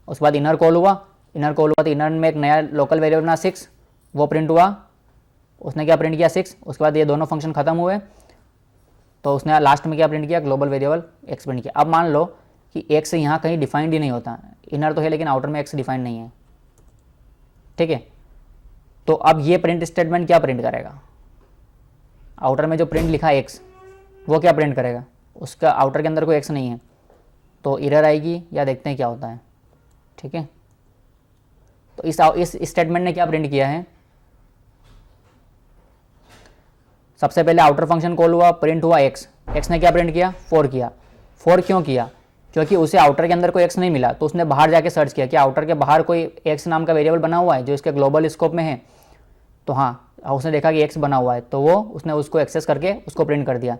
उसके बाद इनर कॉल हुआ, तो इनर में एक नया लोकल वेरिएबल बना 6, वो प्रिंट हुआ, उसने क्या प्रिंट किया 6। उसके बाद ये दोनों फंक्शन खत्म हुए, तो उसने लास्ट में क्या प्रिंट किया, ग्लोबल वेरिएबल एक्स प्रिंट किया। अब मान लो कि एक्स यहाँ कहीं डिफाइंड ही नहीं होता, इनर तो है लेकिन आउटर में एक्स डिफाइंड नहीं है, ठीक है। तो अब ये प्रिंट स्टेटमेंट क्या प्रिंट करेगा, आउटर में जो प्रिंट लिखा है एक्स, वो क्या प्रिंट करेगा, उसका आउटर के अंदर कोई एक्स नहीं है, तो एरर आएगी, या देखते हैं क्या होता है, ठीक है। तो इस स्टेटमेंट ने क्या प्रिंट किया है, सबसे पहले आउटर फंक्शन कॉल हुआ, प्रिंट हुआ एक्स, एक्स ने क्या प्रिंट किया, 4 किया। 4 क्यों किया, क्योंकि उसे आउटर के अंदर कोई एक्स नहीं मिला, तो उसने बाहर जाके सर्च किया कि आउटर के बाहर कोई एक्स नाम का वेरिएबल बना हुआ है जो इसके ग्लोबल स्कोप में है। तो हाँ, उसने देखा कि एक्स बना हुआ है, तो वो उसने उसको एक्सेस करके उसको प्रिंट कर दिया।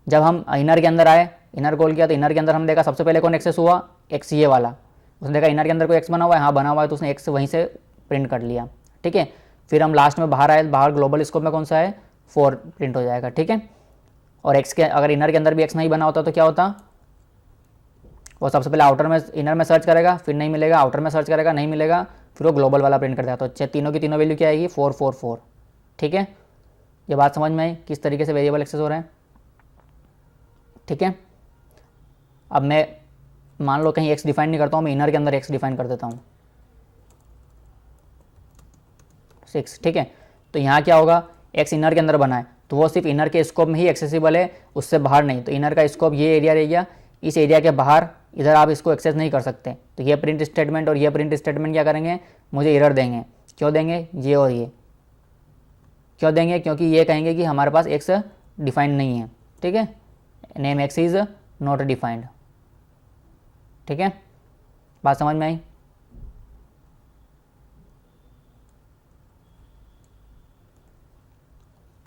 जब हम इनर के अंदर आए, इनर कॉल किया, तो इनर के अंदर हम देखा सबसे पहले कौन एक्सेस हुआ, एक्स ये वाला। उसने देखा इनर के अंदर कोई एक्स बना हुआ है, हाँ बना हुआ है, तो उसने एक्स वहीं से प्रिंट कर लिया, ठीक है। फिर हम लास्ट में बाहर आए, बाहर ग्लोबल स्कोप में कौन सा है, 4 प्रिंट हो जाएगा, ठीक है। और एक्स के अगर इनर के अंदर भी एक्स नहीं बना होता तो क्या होता, वो सबसे पहले आउटर में इनर में सर्च करेगा, फिर नहीं मिलेगा, आउटर में सर्च करेगा, नहीं मिलेगा, फिर वो ग्लोबल वाला प्रिंट कर देगा। तो तीनों की तीनों वैल्यू क्या आएगी, 4 4 4, ठीक है। ये बात समझ में आई किस तरीके से वेरिएबल एक्सेस हो रहे हैं, ठीक है। अब मैं मान लो कहीं एक्स डिफाइन नहीं करता हूँ, मैं इनर के अंदर एक्स डिफाइन कर देता हूँ 6, ठीक है। तो यहाँ क्या होगा, एक्स इनर के अंदर बना है तो वो सिर्फ इनर के स्कोप में ही एक्सेसिबल है, उससे बाहर नहीं। तो इनर का स्कोप ये एरिया रह गया, इस एरिया के बाहर इधर आप इसको एक्सेस नहीं कर सकते। तो ये प्रिंट स्टेटमेंट और ये प्रिंट स्टेटमेंट क्या करेंगे, मुझे एरर देंगे। क्यों देंगे, ये और ये क्यों देंगे, क्योंकि ये कहेंगे कि हमारे पास एक्स डिफाइंड नहीं है, ठीक है, name x is not defined, ठीक है। बात समझ में आई?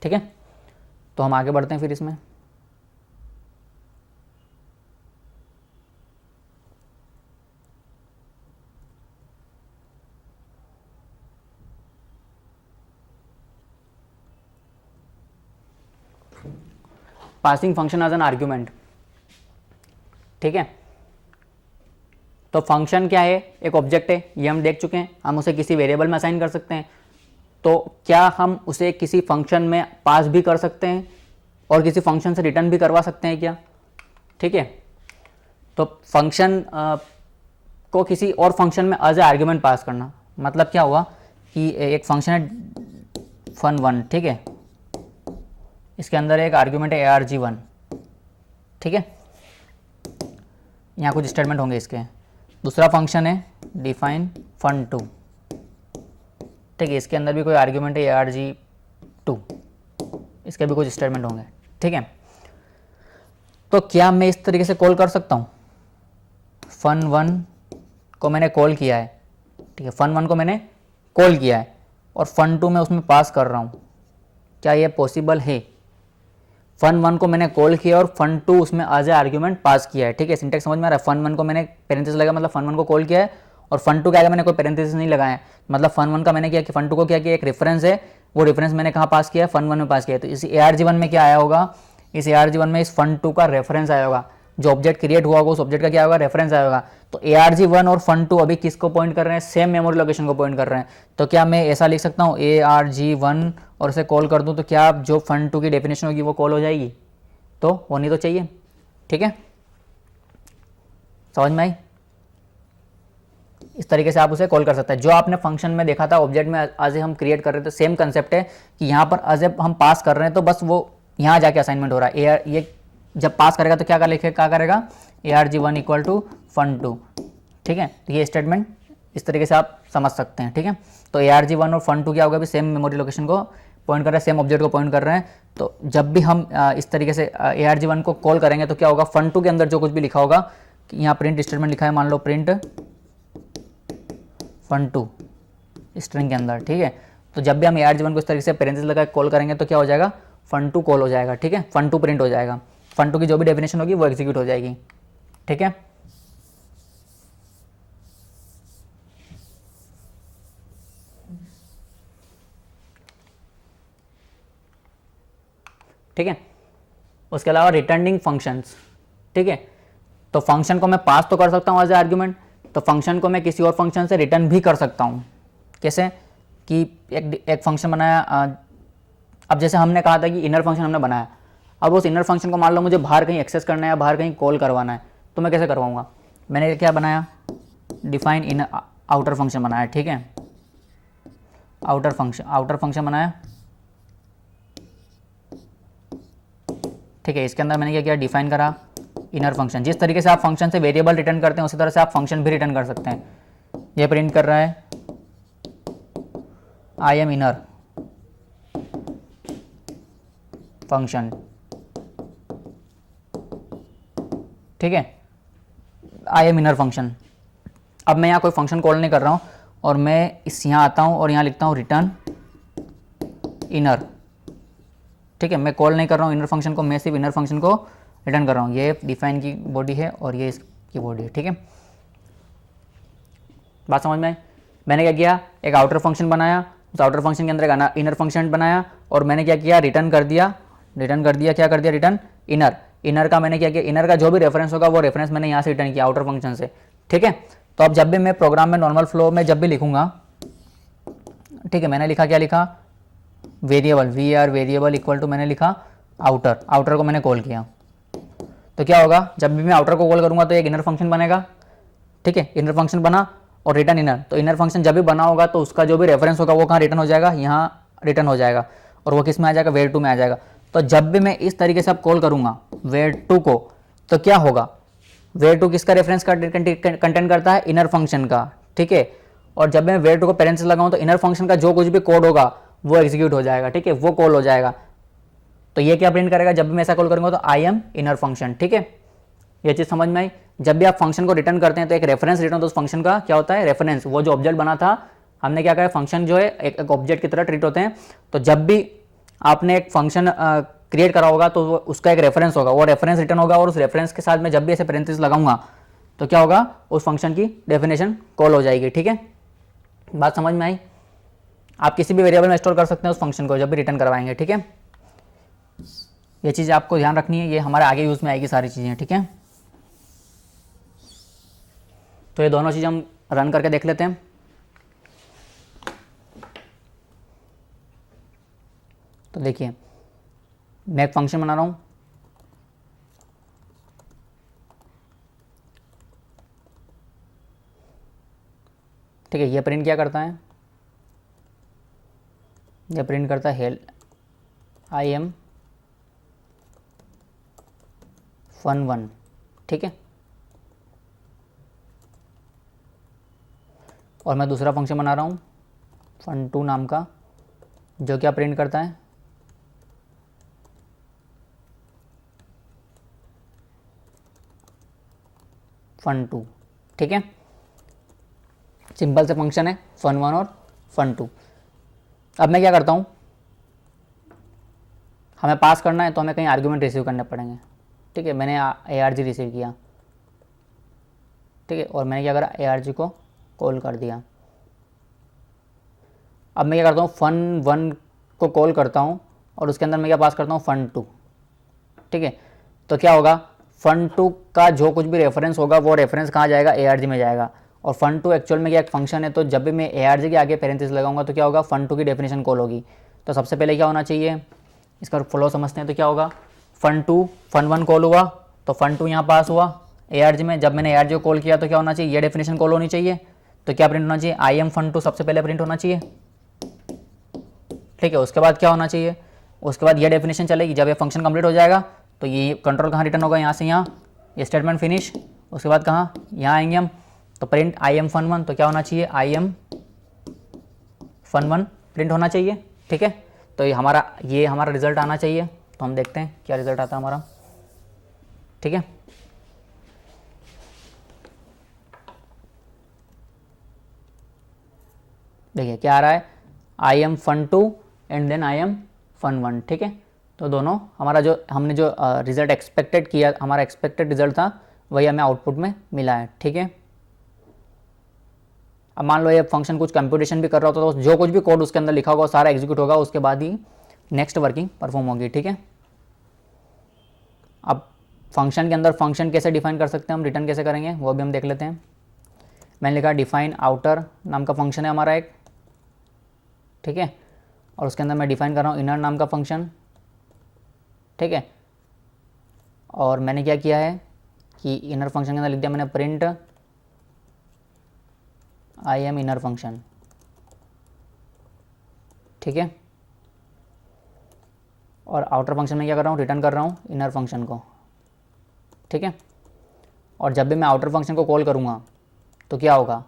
ठीक है, तो हम आगे बढ़ते हैं फिर इसमें। Passing function as an argument, ठीक है। तो फंक्शन क्या है, एक ऑब्जेक्ट है, ये हम देख चुके हैं। हम उसे किसी वेरिएबल में असाइन कर सकते हैं। तो क्या हम उसे किसी फंक्शन में पास भी कर सकते हैं और किसी फंक्शन से रिटर्न भी करवा सकते हैं क्या, ठीक है। तो फंक्शन को किसी और फंक्शन में एज ए आर्ग्यूमेंट पास करना, मतलब क्या हुआ कि एक फंक्शन है fun1, ठीक है, इसके अंदर एक आर्ग्यूमेंट है arg1, ठीक है। यहाँ कुछ स्टेटमेंट होंगे इसके। दूसरा फंक्शन है डिफाइन fun2, ठीक है, इसके अंदर भी कोई आर्ग्यूमेंट है arg2, इसके भी कुछ स्टेटमेंट होंगे, ठीक है। तो क्या मैं इस तरीके से कॉल कर सकता हूँ, fun1 को मैंने कॉल किया है, ठीक है, fun1 को मैंने कॉल किया है और fun2 मैं उसमें पास कर रहा हूँ, क्या ये पॉसिबल है? fun1 को मैंने कॉल किया और fun2 उसमें एज ए आर्ग्यूमेंट पास किया है, ठीक है। सिंटेक्स समझ में आ रहा है? fun1 को मैंने पेरेंथेसिस लगा, मतलब fun1 को कॉल किया है, और fun2 क्या है, मैंने कोई पेरेंथेसिस नहीं लगाया है, मतलब fun1 का मैंने किया कि fun2 को क्या किया, एक रेफरेंस है, वो रेफरेंस मैंने कहाँ पास किया है, fun1 में पास किया है। तो इस arg1 में क्या आया होगा, इस arg1 में इस fun2 का रेफरेंस आया होगा, जो ऑब्जेक्ट क्रिएट हुआ होगा उस ऑब्जेक्ट का क्या होगा, रेफरेंस आया होगा। तो arg1 और fun2 अभी किसको पॉइंट कर रहे हैं, सेम मेमोरी लोकेशन को पॉइंट कर रहे हैं। तो क्या मैं ऐसा लिख सकता हूँ arg1 और इसे कॉल कर दूँ, तो क्या जो fun2 की डेफिनेशन होगी वो कॉल हो जाएगी? तो होनी तो चाहिए, ठीक है। समझ में आई? इस तरीके से आप उसे कॉल कर सकते हैं। जो आपने फंक्शन में देखा था ऑब्जेक्ट में एज ए हम क्रिएट कर रहे थे, सेम कंसेप्ट है कि यहाँ पर एज ए हम पास कर रहे हैं, तो बस वो यहाँ जाके असाइनमेंट हो रहा है। ये जब पास करेगा तो क्या करेगा, arg1 इक्वल टू fun2, ठीक है। तो ये स्टेटमेंट इस तरीके से आप समझ सकते हैं, ठीक है। तो arg1 और fun2 क्या होगा, भी सेम मेमोरी लोकेशन को पॉइंट कर रहे हैं, सेम ऑब्जेक्ट को पॉइंट कर रहे हैं। तो जब भी हम इस तरीके से arg1 को कॉल करेंगे तो क्या होगा, fun2 के अंदर जो कुछ भी लिखा होगा, यहाँ प्रिंट स्टेटमेंट लिखा है, मान लो प्रिंट fun2 स्ट्रिंग के अंदर, ठीक है। तो जब भी हम arg1 को इस तरीके से पेरेंथेसिस लगा कॉल करेंगे तो क्या हो जाएगा, fun2 कॉल हो जाएगा, ठीक है, fun2 प्रिंट हो जाएगा, fun2 की जो भी डेफिनेशन होगी वो एग्जीक्यूट हो जाएगी, ठीक है। ठीक है, उसके अलावा रिटर्निंग फंक्शंस, ठीक है। तो फंक्शन को मैं पास तो कर सकता हूँ एज ए आर्ग्यूमेंट, तो फंक्शन को मैं किसी और फंक्शन से रिटर्न भी कर सकता हूँ। कैसे कि एक फंक्शन बनाया, अब जैसे हमने कहा था कि इनर फंक्शन हमने बनाया, अब उस इनर फंक्शन को मान लो मुझे बाहर कहीं एक्सेस करना है या बाहर कहीं कॉल करवाना है, तो मैं कैसे करवाऊँगा? मैंने क्या बनाया, डिफाइन इन आउटर फंक्शन बनाया, ठीक है, आउटर फंक्शन बनाया, ठीक है। इसके अंदर मैंने क्या किया, डिफाइन करा इनर फंक्शन। जिस तरीके से आप फंक्शन से वेरिएबल रिटर्न करते हैं उसी तरह से आप फंक्शन भी रिटर्न कर सकते हैं। ये प्रिंट कर रहा है आई एम इनर फंक्शन, ठीक है, आई एम इनर फंक्शन। अब मैं यहाँ कोई फंक्शन कॉल नहीं कर रहा हूँ और मैं इस यहाँ आता हूँ और यहाँ लिखता हूँ रिटर्न इनर, ठीक है। मैं कॉल नहीं कर रहा हूँ इनर फंक्शन को, मैं सिर्फ इनर फंक्शन को रिटर्न कर रहा हूँ। ये डिफाइन की बॉडी है और ये इसकी बॉडी है, ठीक है। बात समझ में आई? मैंने क्या किया, एक आउटर फंक्शन बनाया, उस आउटर फंक्शन के अंदर एक इनर फंक्शन बनाया और मैंने क्या किया, रिटर्न कर दिया, क्या कर दिया, रिटर्न इनर। इनर का मैंने क्या किया, इनर का जो भी रेफरेंस होगा वो रेफरेंस मैंने यहाँ से रिटर्न किया आउटर फंक्शन से, ठीक है। तो अब जब भी मैं प्रोग्राम में नॉर्मल फ्लो में जब भी लिखूंगा, ठीक है, मैंने लिखा, क्या लिखा, variable V R variable equal to मैंने लिखा आउटर को मैंने कॉल किया। तो क्या होगा, जब भी मैं आउटर को कॉल करूँगा तो एक इनर फंक्शन बनेगा, ठीक है, इनर फंक्शन बना और रिटर्न इनर। तो इनर फंक्शन जब भी बना होगा तो उसका जो भी रेफरेंस होगा वो कहाँ रिटर्न हो जाएगा, यहाँ रिटर्न हो जाएगा, और वो किस में आ जाएगा, वेयर टू में आ जाएगा। तो जब भी मैं इस तरीके से अब कॉल करूँगा वेयर टू को, तो क्या होगा, वेयर टू किसका रेफरेंस का कंटेंट करता है, इनर फंक्शन का, ठीक है। और जब मैं वेयर टू को पेरेंथेसिस लगाऊँ तो इनर फंक्शन का जो कुछ भी कोड होगा वो एग्जीक्यूट हो जाएगा, ठीक है, वो कॉल हो जाएगा। तो ये क्या प्रिंट करेगा, जब भी मैं ऐसा कॉल करूँगा तो आई एम इनर फंक्शन, ठीक है। ये चीज़ समझ में आई। जब भी आप फंक्शन को रिटर्न करते हैं तो एक रेफरेंस रिटर्न, तो उस फंक्शन का क्या होता है, रेफरेंस, वो जो ऑब्जेक्ट बना था, हमने क्या कहा, फंक्शन जो है एक ऑब्जेक्ट की तरह ट्रीट होते हैं। तो जब भी आपने एक फंक्शन क्रिएट करा होगा तो उसका एक रेफरेंस होगा, वो रेफरेंस रिटर्न होगा, और उस रेफरेंस के साथ में जब भी ऐसे पेरेंथेसिस लगाऊंगा तो क्या होगा, उस फंक्शन की डेफिनेशन कॉल हो जाएगी, ठीक है। बात समझ में आई। आप किसी भी वेरिएबल में स्टोर कर सकते हैं उस फंक्शन को जब भी रिटर्न करवाएंगे, ठीक है। ये चीज़ें आपको ध्यान रखनी है, ये हमारे आगे यूज़ में आएगी सारी चीज़ें, ठीक है। तो ये दोनों चीज़ हम रन करके देख लेते हैं। तो देखिए, मैं एक फंक्शन बना रहा हूँ, ठीक है। ये प्रिंट क्या करता है, ये प्रिंट करता है हेल आई एम fun1, ठीक है। और मैं दूसरा फंक्शन बना रहा हूँ fun2 नाम का, जो क्या प्रिंट करता है, fun2, ठीक है। सिंपल से फंक्शन है fun1 और fun2। अब मैं क्या करता हूँ, हमें पास करना है तो हमें कहीं आर्गुमेंट रिसीव करने पड़ेंगे, ठीक है। मैंने ARG रिसीव किया, ठीक है, और मैंने क्या करा, ARG को कॉल कर दिया। अब मैं क्या करता हूँ, fun1 को कॉल करता हूँ और उसके अंदर मैं क्या पास करता हूँ, fun2, ठीक है। तो क्या होगा, fun2 का जो कुछ भी रेफरेंस होगा वो रेफरेंस कहाँ जाएगा, ARG में जाएगा। और fun2 एक्चुअल में क्या एक फंक्शन है, तो जब भी मैं ARG के आगे पेरेंथेसिस लगाऊंगा तो क्या होगा, fun2 की डेफिनेशन कॉल होगी। तो सबसे पहले क्या होना चाहिए, इसका फ्लो समझते हैं। तो क्या होगा, fun2 fun1 कॉल हुआ तो fun2 यहाँ पास हुआ ARG में। जब मैंने ARG को कॉल किया तो क्या होना चाहिए, ये डेफिनेशन कॉल होनी चाहिए। तो क्या प्रिंट होना चाहिए, आई एम fun2 सबसे पहले प्रिंट होना चाहिए, ठीक है। उसके बाद क्या होना चाहिए, उसके बाद ये डेफिनेशन चलेगी। जब ये फंक्शन कंप्लीट हो जाएगा तो ये कंट्रोल कहाँ रिटर्न होगा, यहाँ से यहाँ, ये स्टेटमेंट फिनिश। उसके बाद कहाँ, यहाँ आएंगे हम, तो प्रिंट आई एम fun1, तो क्या होना चाहिए, आई एम fun1 प्रिंट होना चाहिए, ठीक है। तो ये हमारा रिजल्ट आना चाहिए। तो हम देखते हैं क्या रिजल्ट आता है हमारा, ठीक है। देखिए क्या आ रहा है, I am fun2 and then I am fun1, ठीक है। तो दोनों हमारा जो हमने जो रिजल्ट एक्सपेक्टेड किया, हमारा एक्सपेक्टेड रिजल्ट था, वही हमें आउटपुट में मिला है, ठीक है। अब मान लो ये फंक्शन कुछ कंप्यूटेशन भी कर रहा होता तो जो कुछ भी कोड उसके अंदर लिखा होगा सारा एग्जीक्यूट होगा, उसके बाद ही नेक्स्ट वर्किंग परफॉर्म होगी, ठीक है। अब फंक्शन के अंदर फंक्शन कैसे डिफाइन कर सकते हैं हम, रिटर्न कैसे करेंगे वो भी हम देख लेते हैं। मैंने लिखा डिफाइन आउटर नाम का फंक्शन है हमारा एक, ठीक है। और उसके अंदर मैं डिफाइन कर रहा हूँ इनर नाम का फंक्शन, ठीक है। और मैंने क्या किया है कि इनर फंक्शन के अंदर लिख दिया मैंने print I am inner function, ठीक है। और आउटर फंक्शन में क्या कर रहा हूँ, रिटर्न कर रहा हूँ इनर फंक्शन को, ठीक है। और जब भी मैं आउटर फंक्शन को कॉल करूँगा तो क्या होगा,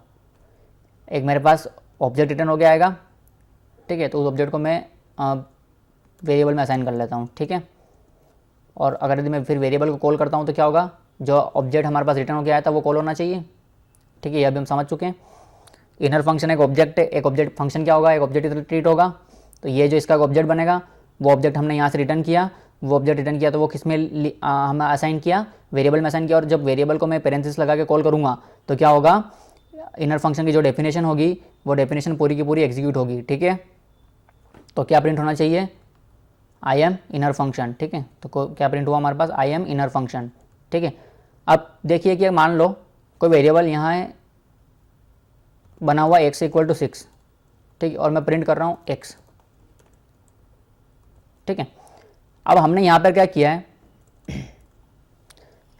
एक मेरे पास ऑब्जेक्ट रिटर्न हो गया आएगा, ठीक है। तो उस ऑब्जेक्ट को मैं वेरिएबल में असाइन कर लेता हूँ, ठीक है। और अगर यदि मैं फिर वेरिएबल को कॉल करता हूँ तो क्या होगा, जो ऑब्जेक्ट हमारे पास रिटर्न हो गया आया था वो कॉल होना चाहिए, ठीक है। ये अभी हम समझ चुके हैं। इनर फंक्शन एक ऑब्जेक्ट है, एक ऑब्जेक्ट फंक्शन क्या होगा, एक ऑब्जेक्ट ट्रीट होगा। तो ये जो इसका ऑब्जेक्ट बनेगा, वो ऑब्जेक्ट हमने यहाँ से रिटर्न किया, वो ऑब्जेक्ट रिटर्न किया तो वो किस में हमें असाइन किया, वेरिएबल में असाइन किया। और जब वेरिएबल को मैं पेरेंथेसिस लगा के कॉल करूँगा तो क्या होगा, इनर फंक्शन की जो डेफिनेशन होगी वो डेफिनेशन पूरी की पूरी एग्जीक्यूट होगी, ठीक है। तो क्या प्रिंट होना चाहिए, आई एम इनर फंक्शन, ठीक है। तो क्या प्रिंट हुआ हमारे पास, आई एम इनर फंक्शन, ठीक है। अब देखिए कि मान लो कोई वेरिएबल यहाँ है बना हुआ x = 6, ठीक है। और मैं प्रिंट कर रहा हूँ x, ठीक है। अब हमने यहाँ पर क्या किया है,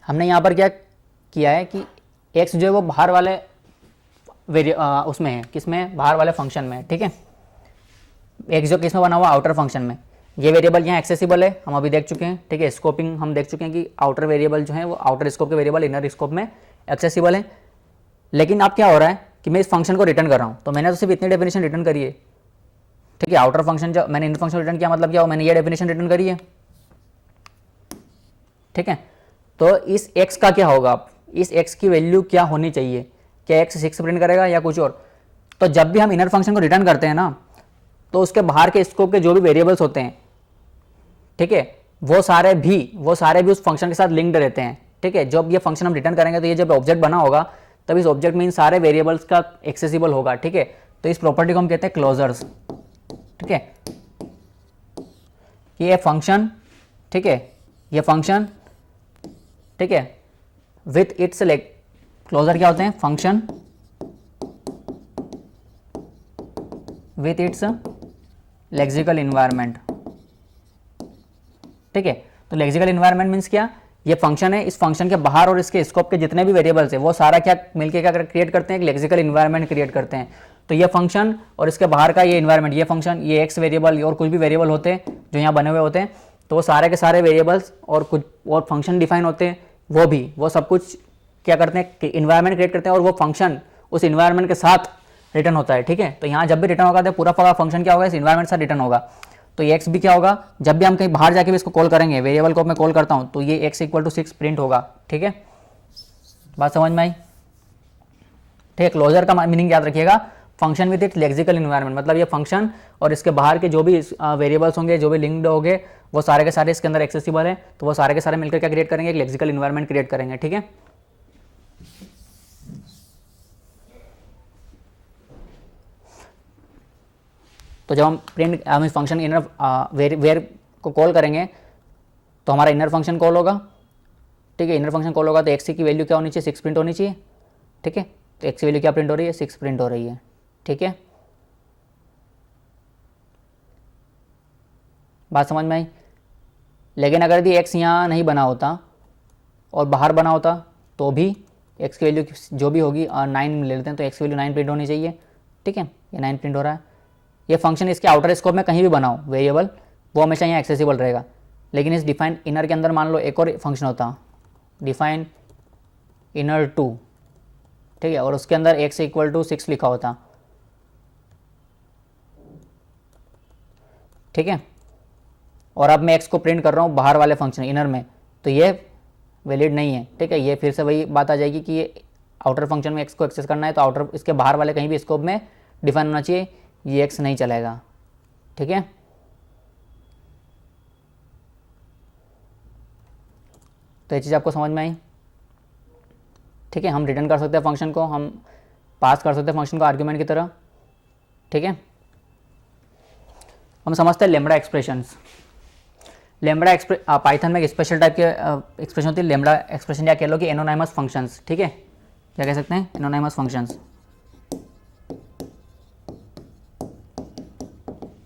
हमने यहाँ पर क्या किया है कि x जो है वो बाहर वाले उसमें है, किसमें, बाहर वाले फंक्शन में, ठीक है। x जो किस में बना हुआ, आउटर फंक्शन में। ये वेरिएबल यहाँ एक्सेसिबल है, हम अभी देख चुके हैं, ठीक है। स्कोपिंग हम देख चुके हैं कि आउटर वेरिएबल जो है वो आउटर स्कोप के वेरिएबल इनर स्कोप में एक्सेसिबल है। लेकिन अब क्या हो रहा है कि मैं इस फंक्शन को रिटर्न कर रहा हूँ, तो मैंने तो सिर्फ इतनी डेफिनेशन रिटर्न करी है, ठीक है। आउटर फंक्शन जब मैंने इनर फंक्शन रिटर्न किया मतलब क्या हो, मैंने ये डेफिनेशन रिटर्न करी है, ठीक है। तो इस x का क्या होगा, इस x की वैल्यू क्या होनी चाहिए, क्या x 6 प्रिंट करेगा या कुछ और। तो जब भी हम इनर फंक्शन को रिटर्न करते हैं ना, तो उसके बाहर के स्कोप के जो भी वेरिएबल्स होते हैं, ठीक है, वो सारे भी उस फंक्शन के साथ लिंक्ड रहते हैं, ठीक है। जब ये फंक्शन हम रिटर्न करेंगे तो ये जब ऑब्जेक्ट बना होगा तब इस ऑब्जेक्ट में इन सारे वेरिएबल्स का एक्सेसिबल होगा, ठीक है। तो इस प्रॉपर्टी को हम कहते हैं क्लोजर्स, ठीक है। ये फंक्शन, ठीक है, ये फंक्शन, ठीक है, विथ इट्स क्लोजर क्या होते हैं, function with its lexical environment, ठीक है। तो लेक्सिकल इन्वायरमेंट मीन्स क्या, ये फंक्शन है, इस फंक्शन के बाहर और इसके स्कोप के जितने भी वेरिएबल्स है वो सारा क्या मिलके क्या क्रिएट करते हैं, एक लेक्सिकल इन्वायरमेंट क्रिएट करते हैं। तो ये फंक्शन और इसके बाहर का ये इन्वायरमेंट, ये फंक्शन, ये एक्स वेरिएबल और कुछ भी वेरिएबल होते हैं जो यहाँ बने हुए होते हैं, तो वो सारे के सारे वेरिएबल्स और कुछ और फंक्शन डिफाइन होते हैं, वो सब कुछ क्या करते हैं कि इन्वायरमेंट क्रिएट करते हैं और वो फंक्शन उस इन्वायरमेंट के साथ रिटर्न होता है, ठीक है। तो यहाँ जब भी रिटर्न होगा तो पूरा फंक्शन क्या होगा, इस इन्वायरमेंट से रिटर्न होगा। तो ये एक्स भी क्या होगा, जब भी हम कहीं बाहर जाके भी इसको कॉल करेंगे, वेरिएबल को मैं कॉल करता हूँ, तो ये एक्स इक्वल टू 6 प्रिंट होगा, ठीक है। बात समझ में आई, ठीक है। क्लोजर का मीनिंग याद रखिएगा, function with it lexical environment, मतलब ये फंक्शन और इसके बाहर के जो भी वेरिएबल्स होंगे, जो भी लिंक्ड होंगे, वो सारे के सारे इसके अंदर एक्सेसिबल है। तो वो सारे के सारे मिलकर क्या क्रिएट करेंगे, एक लेक्सिकल इन्वायरमेंट क्रिएट करेंगे, ठीक है। तो जब हम इस फंक्शन इनर वेर को कॉल करेंगे तो हमारा इनर फंक्शन कॉल होगा, ठीक है। इनर फंक्शन कॉल होगा तो एक्स की वैल्यू क्या होनी चाहिए, 6 प्रिंट होनी चाहिए, ठीक है। तो एक्स की वैल्यू क्या प्रिंट हो रही है, 6 प्रिंट हो रही है, ठीक है। बात समझ में आई। लेकिन अगर यदि एक्स यहाँ नहीं बना होता और बाहर बना होता तो भी एक्स की वैल्यू जो भी होगी 9 ले लेते हैं, तो एक्स की वैल्यू 9 प्रिंट होनी चाहिए, ठीक है। ये 9 प्रिंट हो रहा है। ये फंक्शन इसके आउटर स्कोप में कहीं भी बनाओ वेरिएबल, वो हमेशा यहाँ एक्सेसिबल रहेगा। लेकिन इस डिफाइन इनर के अंदर मान लो एक और फंक्शन होता, डिफाइन इनर 2, ठीक है, और उसके अंदर x इक्वल टू 6 लिखा होता, ठीक है। और अब मैं x को प्रिंट कर रहा हूँ बाहर वाले फंक्शन इनर में, तो ये वैलिड नहीं है, ठीक है। ये फिर से वही बात आ जाएगी कि ये आउटर फंक्शन में x को एक्सेस करना है तो आउटर इसके बाहर वाले कहीं भी स्कोप में डिफाइन होना चाहिए, ये x नहीं चलेगा, ठीक है। तो ये चीज़ आपको समझ में आई, ठीक है। हम रिटर्न कर सकते हैं फंक्शन को, हम पास कर सकते हैं फंक्शन को आर्ग्यूमेंट की तरह, ठीक है। हम समझते हैं लेम्बडा एक्सप्रेशंस। लेम्बडा पाइथन में एक स्पेशल टाइप के एक्सप्रेशन होती है लेम्बडा एक्सप्रेशन, या कह लो कि एनोनिमस फंक्शंस, ठीक है। क्या कह सकते हैं, एनोनिमस फंक्शंस।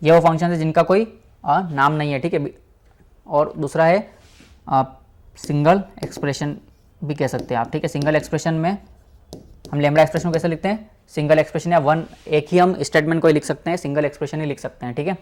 ये वो फंक्शन है जिनका कोई नाम नहीं है, ठीक है। और दूसरा है सिंगल एक्सप्रेशन भी कह सकते हैं आप, ठीक है। सिंगल एक्सप्रेशन में हम लेम्बडा एक्सप्रेशन को कैसे लिखते हैं, सिंगल एक्सप्रेशन या वन, एक ही हम स्टेटमेंट को ही लिख सकते हैं, सिंगल एक्सप्रेशन ही लिख सकते हैं, ठीक है।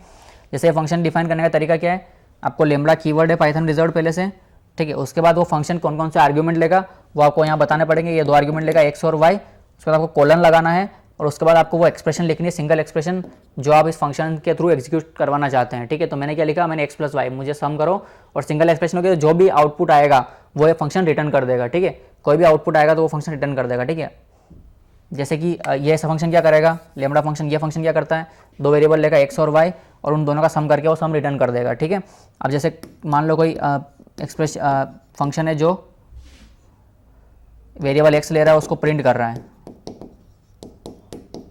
जैसे फंक्शन डिफाइन करने का तरीका क्या है, आपको लेम्बडा कीवर्ड है पाइथन रिजर्व पहले से, ठीक है। उसके बाद वो फंक्शन कौन कौन से आर्ग्यूमेंट लेगा वो आपको यहाँ बताने पड़ेंगे, ये 2 आर्ग्यूमेंट लेगा x और y, उसके बाद आपको कोलन लगाना है और उसके बाद आपको वो एक्सप्रेशन लिखनी है, सिंगल एक्सप्रेशन जो आप इस फंक्शन के थ्रू एग्जीक्यूट करवाना चाहते हैं, ठीक है। तो मैंने क्या लिखा, मैंने x प्लस वाई, मुझे सम करो, और सिंगल एक्सप्रेशन होगी तो जो भी आउटपुट आएगा वो ये फंक्शन रिटर्न कर देगा, ठीक है। कोई भी आउटपुट आएगा तो वो फंक्शन रिटर्न कर देगा, ठीक है। जैसे कि ये ऐसा फंक्शन क्या करेगा, लेम्बडा फंक्शन, ये फंक्शन क्या करता है, 2 वेरिएबल लेगा x और y और उन दोनों का सम करके वो सम रिटर्न कर देगा, ठीक है। अब जैसे मान लो कोई फंक्शन है जो वेरिएबल x ले रहा है, उसको प्रिंट कर रहा है,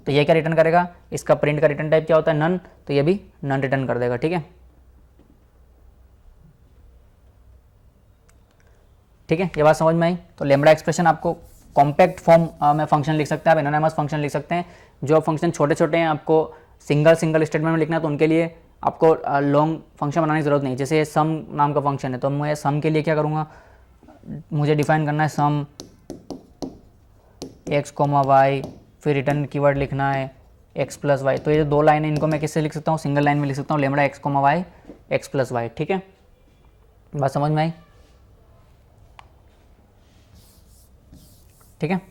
तो ये क्या रिटर्न करेगा, इसका प्रिंट का रिटर्न टाइप क्या होता है, नन, तो ये भी नन रिटर्न कर देगा, ठीक है। ठीक है, ये बात समझ में आई। तो लेम्बडा एक्सप्रेशन आपको कॉम्पैक्ट फॉर्म में फंक्शन लिख सकते हैं, आप एनोनिमस फंक्शन लिख सकते हैं। जो फंक्शन छोटे छोटे हैं, आपको सिंगल स्टेटमेंट में लिखना है तो उनके लिए आपको लॉन्ग फंक्शन बनाने की जरूरत नहीं। जैसे सम नाम का फंक्शन है तो मैं सम के लिए क्या करूँगा, मुझे डिफाइन करना है सम एक्स कोमा वाई, फिर रिटर्न कीवर्ड लिखना है एक्स प्लस वाई। तो ये जो दो लाइन है इनको मैं किससे लिख सकता हूँ, सिंगल लाइन में लिख सकता हूँ, lambda x comma y x plus y. ठीक है, बात समझ में आई? ठीक है,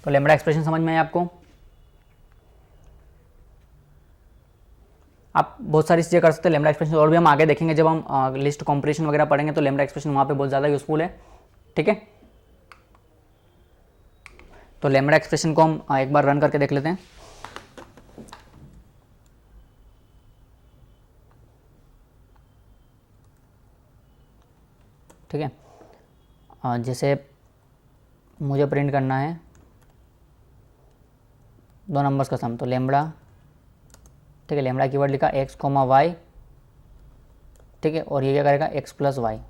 तो लेमड़ा एक्सप्रेशन समझ में आई आपको? आप बहुत सारी चीज़ें कर सकते हैं लेमड़ा एक्सप्रेशन, और भी हम आगे देखेंगे जब हम लिस्ट कॉम्प्रेशन वगैरह पढ़ेंगे, तो लेमड़ा एक्सप्रेशन वहाँ पे बहुत ज़्यादा यूजफुल है। ठीक है, तो लेमड़ा एक्सप्रेशन को हम एक बार रन करके देख लेते हैं। ठीक है, जैसे मुझे प्रिंट करना है दो नंबर्स का सम, तो लेमड़ा, ठीक है, लेमड़ा कीवर्ड लिखा एक्स कोमा वाई, ठीक है, और ये क्या करेगा एक्स प्लस वाई।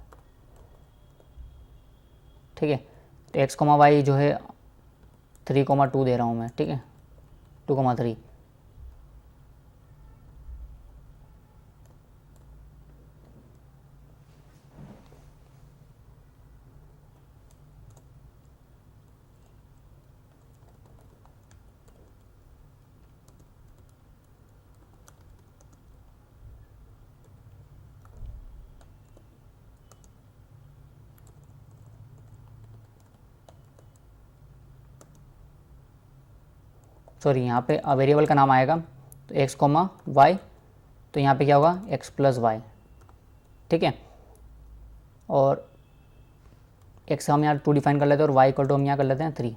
ठीक है, तो एक्स कोमा वाई जो है 3,2 दे रहा हूँ मैं। ठीक है, 2,3। सॉरी, यहाँ पे वेरिएबल का नाम आएगा तो एक्स कोमा वाई, तो यहाँ पे क्या होगा एक्स प्लस वाई। ठीक है, और एक्स हम यहाँ 2 डिफाइन कर लेते हैं और वाई इक्वल टू हम यहाँ कर लेते हैं 3।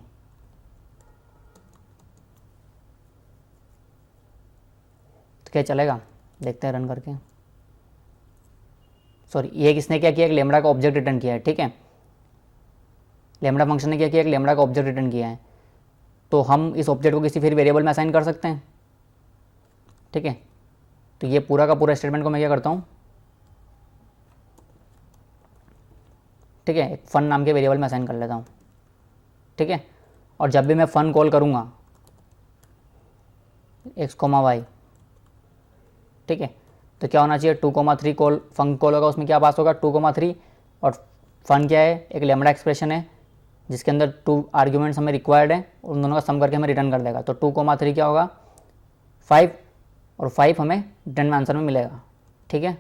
तो क्या चलेगा, देखते हैं रन करके। सॉरी, ये किसने क्या किया, एक लेमड़ा का ऑब्जेक्ट रिटर्न किया है। ठीक है, लेमड़ा फंक्शन ने क्या किया, एक लेमड़ा का ऑब्जेक्ट रिटर्न किया है, तो हम इस ऑब्जेक्ट को किसी फिर वेरिएबल में असाइन कर सकते हैं। ठीक है, तो ये पूरा का पूरा स्टेटमेंट को मैं क्या करता हूँ, ठीक है, एक फन नाम के वेरिएबल में असाइन कर लेता हूँ। ठीक है, और जब भी मैं फन कॉल करूँगा एक्स कोमा वाई, ठीक है, तो क्या होना चाहिए 2,3 कॉल, फंक कॉल होगा, उसमें क्या पास होगा 2,3, और फन क्या है, एक लेमड़ा एक्सप्रेशन है जिसके अंदर 2 आर्ग्यूमेंट्स हमें रिक्वायर्ड है, उन दोनों का सम करके हमें रिटर्न कर देगा। तो 2,3 क्या होगा 5, और 5 हमें रिटर्न में आंसर में मिलेगा। ठीक है,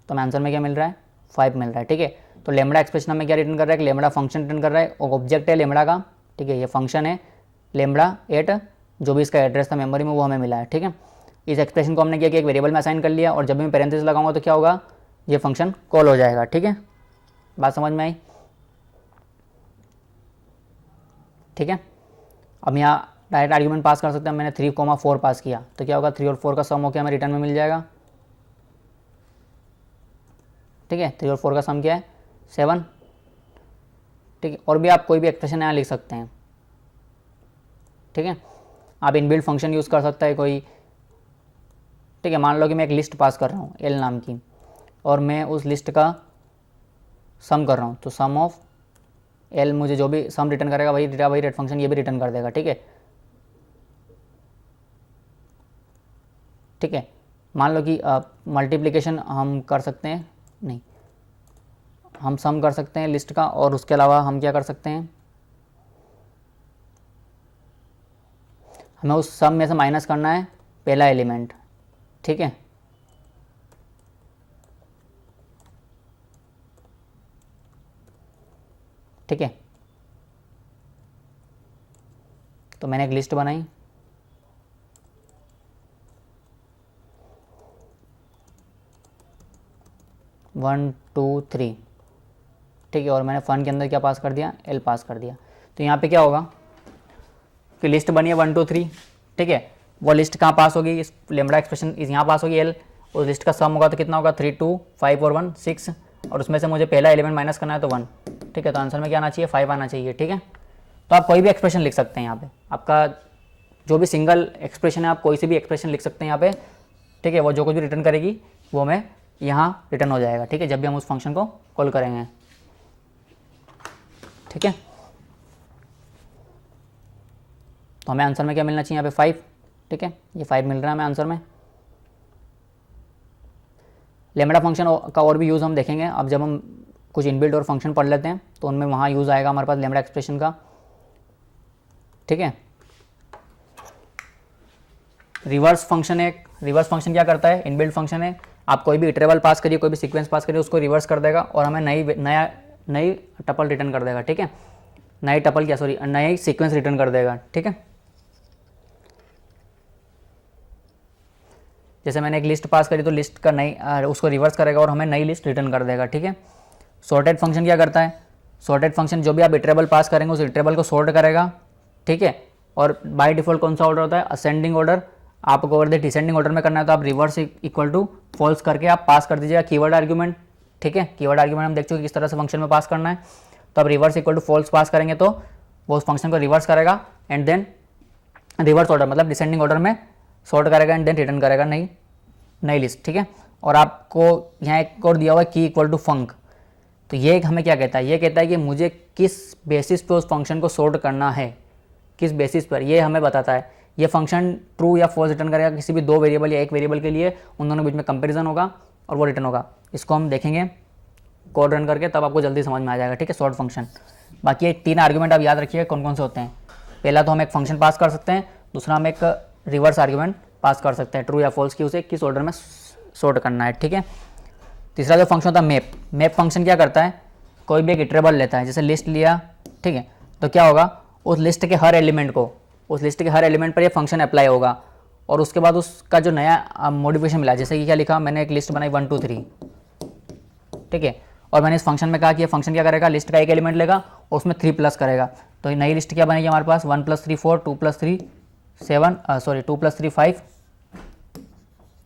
तो हमें आंसर में क्या मिल रहा है 5 मिल रहा है। ठीक है, तो लेमड़ा एक्सप्रेशन हमें क्या रिटर्न कर रहा है, लेमड़ा फंक्शन रिटर्न कर रहा है, और ऑब्जेक्ट है लेमड़ा का। ठीक है, ये फंक्शन है लेमड़ा एट, जो भी इसका एड्रेस था मेमोरी में वो हमें मिला है। ठीक है, इस एक्सप्रेशन को हमने क्या किया, एक वेरिएबल में असाइन कर लिया, और जब भी मैं पैरेंथेसिस लगाऊंगा तो क्या होगा, ये फंक्शन कॉल हो जाएगा। ठीक है, बात समझ में आई? ठीक है, अब यहाँ डायरेक्ट आर्ग्यूमेंट पास कर सकते हैं। मैंने 3,4 पास किया, तो क्या होगा 3 और 4 का सम होकर हमें रिटर्न में मिल जाएगा। ठीक है, 3 और 4 का सम क्या है 7। ठीक है, और भी आप कोई भी एक्सप्रेशन यहाँ लिख सकते हैं। ठीक है, आप इनबिल्ट फंक्शन यूज़ कर सकता है कोई। ठीक है, मान लो कि मैं एक लिस्ट पास कर रहा हूँ एल नाम की, और मैं उस लिस्ट का सम कर रहा हूँ, तो सम ऑफ एल मुझे जो भी सम रिटर्न करेगा वही रेट फंक्शन ये भी रिटर्न कर देगा। ठीक है, ठीक है, मान लो कि मल्टीप्लिकेशन हम कर सकते हैं, नहीं, हम सम कर सकते हैं लिस्ट का, और उसके अलावा हम क्या कर सकते हैं, हमें उस सम में से माइनस करना है पहला एलिमेंट। ठीक है, ठीक है, तो मैंने एक लिस्ट बनाई, वन टू थ्री। ठीक है, और मैंने फन के अंदर क्या पास कर दिया, एल पास कर दिया। तो यहाँ पे क्या होगा कि लिस्ट बनी है 1 2 3। ठीक है, वो लिस्ट कहाँ पास होगी, इस लेमड़ा एक्सप्रेशन इस यहाँ पास होगी एल, उस लिस्ट का सम होगा तो कितना होगा 3 2 5 और 1 6, और उसमें से मुझे पहला एलिमेंट माइनस करना है तो 1। ठीक है, तो आंसर में क्या आना चाहिए 5 आना चाहिए। ठीक है, तो आप कोई भी एक्सप्रेशन लिख सकते हैं यहाँ पे, आपका जो भी सिंगल एक्सप्रेशन है आप कोई सी भी एक्सप्रेशन लिख सकते हैं यहाँ पे। ठीक है, वो जो कुछ भी रिटर्न करेगी वो हमें यहाँ रिटर्न हो जाएगा। ठीक है, जब भी हम उस फंक्शन को कॉल करेंगे। ठीक है, तो हमें आंसर में क्या मिलना चाहिए यहाँ पे 5। ठीक है, ये 5 मिल रहा है हमें आंसर में। लेमड़ा फंक्शन का और भी यूज़ हम देखेंगे। अब जब हम कुछ इनबिल्ट और फंक्शन पढ़ लेते हैं तो उनमें वहाँ यूज़ आएगा हमारे पास लेमड़ा एक्सप्रेशन का, ठीक है। रिवर्स फंक्शन है, रिवर्स फंक्शन क्या करता है, इनबिल्ट फंक्शन है, आप कोई भी इटरेबल पास करिए, कोई भी सीक्वेंस पास करिए, उसको रिवर्स कर देगा और हमें नई टपल रिटर्न कर देगा, ठीक है। नई टपल क्या, सॉरी, नई सीक्वेंस रिटर्न कर देगा, ठीक है। जैसे मैंने एक लिस्ट पास करी तो लिस्ट का नई उसको रिवर्स करेगा और हमें नई लिस्ट रिटर्न कर देगा, ठीक है। सॉर्टेड फंक्शन क्या करता है, सॉर्टेड फंक्शन जो भी आप इटरेबल पास करेंगे उस इटरेबल को सॉर्ट करेगा, ठीक है। और बाय डिफॉल्ट कौन सा ऑर्डर होता है, असेंडिंग ऑर्डर। आपको अगर डिसेंडिंग ऑर्डर में करना है तो आप रिवर्स इक्वल टू फॉल्स करके आप पास कर दीजिएगा कीवर्ड आर्ग्यूमेंट, ठीक है। कीवर्ड आर्ग्यूमेंट हम देख चुके किस तरह से फंक्शन में पास करना है। तो आप रिवर्स इक्वल टू फॉल्स पास करेंगे तो वो उस फंक्शन को रिवर्स करेगा एंड देन रिवर्स ऑर्डर मतलब डिसेंडिंग ऑर्डर में सॉर्ट करेगा एंड देन रिटर्न करेगा नई लिस्ट, ठीक है। और आपको यहाँ एक और दिया हुआ है की इक्वल टू फंक। तो ये हमें क्या कहता है, ये कहता है कि मुझे किस बेसिस पे उस फंक्शन को सॉर्ट करना है, किस बेसिस पर, ये हमें बताता है। ये फंक्शन ट्रू या फॉल्स रिटर्न करेगा किसी भी दो वेरिएबल या एक वेरिएबल के लिए, उन दोनों के बीच में कंपैरिजन होगा और वो रिटर्न होगा। इसको हम देखेंगे कोड रन करके, तब आपको जल्दी समझ में आ जाएगा, ठीक है, सॉर्ट फंक्शन। बाकी ये 3 आर्ग्यूमेंट आप याद रखिएगा कौन कौन से होते हैं। पहला तो हम एक फंक्शन पास कर सकते हैं, दूसरा हम एक रिवर्स आर्ग्यूमेंट पास कर सकते हैं, ट्रू या फॉल्स की, उसे किस ऑर्डर में सॉर्ट करना है, ठीक है। तीसरा जो फंक्शन होता है मैप, मैप फंक्शन क्या करता है, कोई भी एक इटरेबल लेता है, जैसे लिस्ट लिया, ठीक है, तो क्या होगा, उस लिस्ट के हर एलिमेंट को, उस लिस्ट के हर एलिमेंट पर ये फंक्शन अप्लाई होगा और उसके बाद उसका जो नया मॉडिफिकेशन मिला, जैसे कि क्या लिखा, मैंने एक लिस्ट बनाई 1 2 3, ठीक है, और मैंने इस फंक्शन में कहा कि ये फंक्शन क्या करेगा, लिस्ट का एक एलिमेंट लेगा और उसमें 3 प्लस करेगा। तो ये नई लिस्ट क्या बनेगी हमारे पास, 1 + 3 4, 2 + 3 7, 2 + 3 5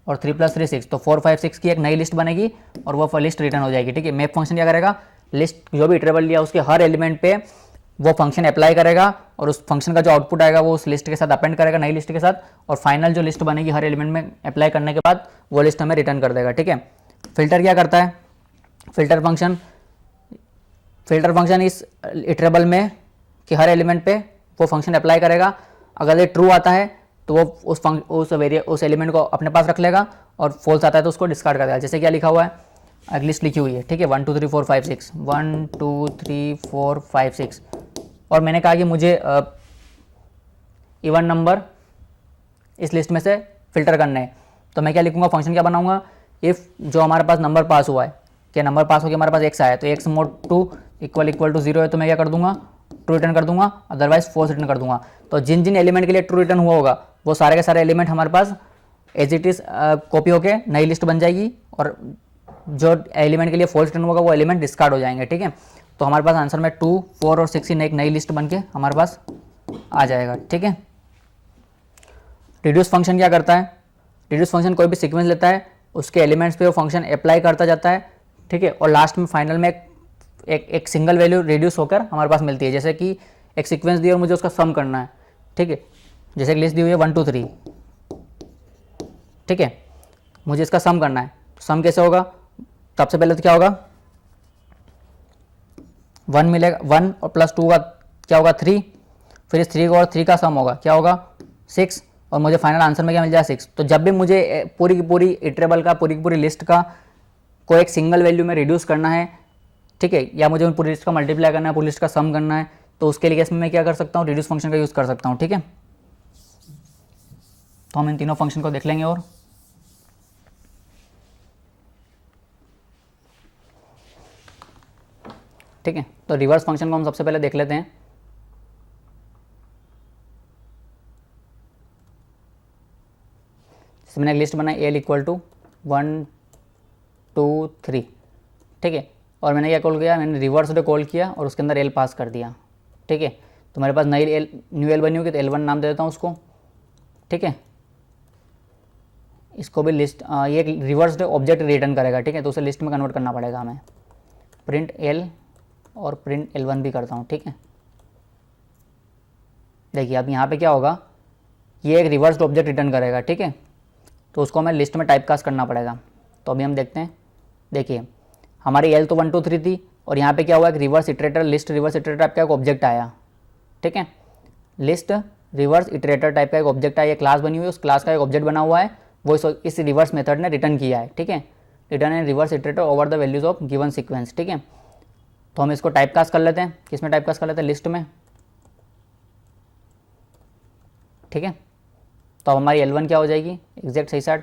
और 3 + 3 6, तो 4 5 6 की एक नई लिस्ट बनेगी और वो लिस्ट रिटर्न हो जाएगी, ठीक है। मैप फंक्शन क्या करेगा, लिस्ट जो भी इटरेबल लिया उसके हर एलिमेंट पे वो फंक्शन अप्लाई करेगा और उस फंक्शन का जो आउटपुट आएगा वो उस लिस्ट के साथ अपेंड करेगा, नई लिस्ट के साथ, और फाइनल जो लिस्ट बनेगी हर एलिमेंट में अप्लाई करने के बाद वो लिस्ट हमें रिटर्न कर देगा, ठीक है। फिल्टर क्या करता है, फिल्टर फंक्शन इस इटरेबल में कि हर एलिमेंट पे वो फंक्शन अप्लाई करेगा। अगर ये ट्रू आता है तो वो उस एलिमेंट को अपने पास रख लेगा और फॉल्स आता है तो उसको डिस्कार्ड कर देगा। जैसे क्या लिखा हुआ है, एक लिस्ट लिखी हुई है, ठीक है, 1 2 3 4 5 6, 1 2 3 4 5 6, और मैंने कहा कि मुझे इवन नंबर इस लिस्ट में से फिल्टर करना है। तो मैं क्या लिखूंगा, फंक्शन क्या बनाऊंगा, इफ़ जो हमारे पास नंबर पास हुआ है, क्या नंबर पास हो गया हमारे पास x आया, तो x mod 2 इक्वल टू 0 है, तो मैं क्या कर दूंगा, ट्रू रिटर्न कर दूंगा, अदरवाइज फॉल्स रिटर्न कर दूंगा। तो जिन जिन एलिमेंट के लिए ट्रू रिटर्न हुआ होगा वो सारे के सारे एलिमेंट हमारे पास एज इट इज़ कॉपी होके नई लिस्ट बन जाएगी और जो एलिमेंट के लिए फॉल्स रिटर्न होगा वो एलिमेंट डिस्कार्ड हो जाएंगे, ठीक है। तो हमारे पास आंसर में 2 4 और 6 एक नई लिस्ट बन के हमारे पास आ जाएगा, ठीक है। रिड्यूस फंक्शन क्या करता है, रिड्यूस फंक्शन कोई भी सीक्वेंस लेता है, उसके एलिमेंट्स पे वो फंक्शन अप्लाई करता जाता है, ठीक है, और लास्ट में फाइनल में एक सिंगल वैल्यू रिड्यूस होकर हमारे पास मिलती है। जैसे कि एक सीक्वेंस दी और मुझे उसका सम करना है, ठीक है, जैसे एक लिस्ट दी हुई है 1 2 3, ठीक है, मुझे इसका सम करना है, सम कैसे होगा, सबसे पहले तो क्या होगा, 1 मिलेगा, 1 और +2 का क्या होगा 3, फिर इस 3 का और 3 का सम होगा, क्या होगा 6, और मुझे फाइनल आंसर में क्या मिल जाएगा 6। तो जब भी मुझे पूरी की पूरी इटरेबल का, पूरी की पूरी लिस्ट का को एक सिंगल वैल्यू में रिड्यूस करना है, ठीक है, या मुझे पूरी लिस्ट का मल्टीप्लाई करना है, पूरी लिस्ट का सम करना है, तो उसके लिए इसमें मैं क्या कर सकता हूँ, रिड्यूस फंक्शन का यूज़ कर सकता हूँ, ठीक है। तो हम इन तीनों फंक्शन को देख लेंगे और ठीक है। तो रिवर्स फंक्शन को हम सबसे पहले देख लेते हैं। जैसे मैंने एक लिस्ट बनाई एल इक्वल टू 1 2 3, ठीक है, और मैंने क्या कॉल किया, मैंने रिवर्स डे कॉल किया और उसके अंदर एल पास कर दिया, ठीक है। तो मेरे पास नई एल न्यू एल बनी होगी तो L1 नाम दे देता हूँ उसको, ठीक है। इसको भी लिस्ट ये रिवर्स डे ऑब्जेक्ट रिटर्न करेगा, ठीक है, तो उसे लिस्ट में कन्वर्ट करना पड़ेगा हमें, प्रिंट एल और प्रिंट L1 भी करता हूँ, ठीक है। देखिए अब यहाँ पे क्या होगा, ये एक रिवर्स्ड ऑब्जेक्ट रिटर्न करेगा, ठीक है, तो उसको हमें लिस्ट में टाइपकास्ट करना पड़ेगा। तो अभी हम देखते हैं, देखिए हमारी L तो 1 2 3 थी और यहाँ पे क्या हुआ, एक reverse iterator, list reverse iterator type का एक ऑब्जेक्ट आया, ठीक है, लिस्ट रिवर्स इटरेटर टाइप का एक ऑब्जेक्ट आया, ये क्लास बनी हुई है, उस क्लास का एक ऑब्जेक्ट बना हुआ है, वो इस रिवर्स मेथड ने रिटर्न किया है, ठीक है। Return in reverse iterator over the values of given sequence. ठीक है, तो हम इसको टाइप कास्ट कर लेते हैं, किस में टाइप कास्ट कर लेते हैं, लिस्ट में। ठीक है, तो अब हमारी L1 क्या हो जाएगी, एग्जैक्ट सही साइड।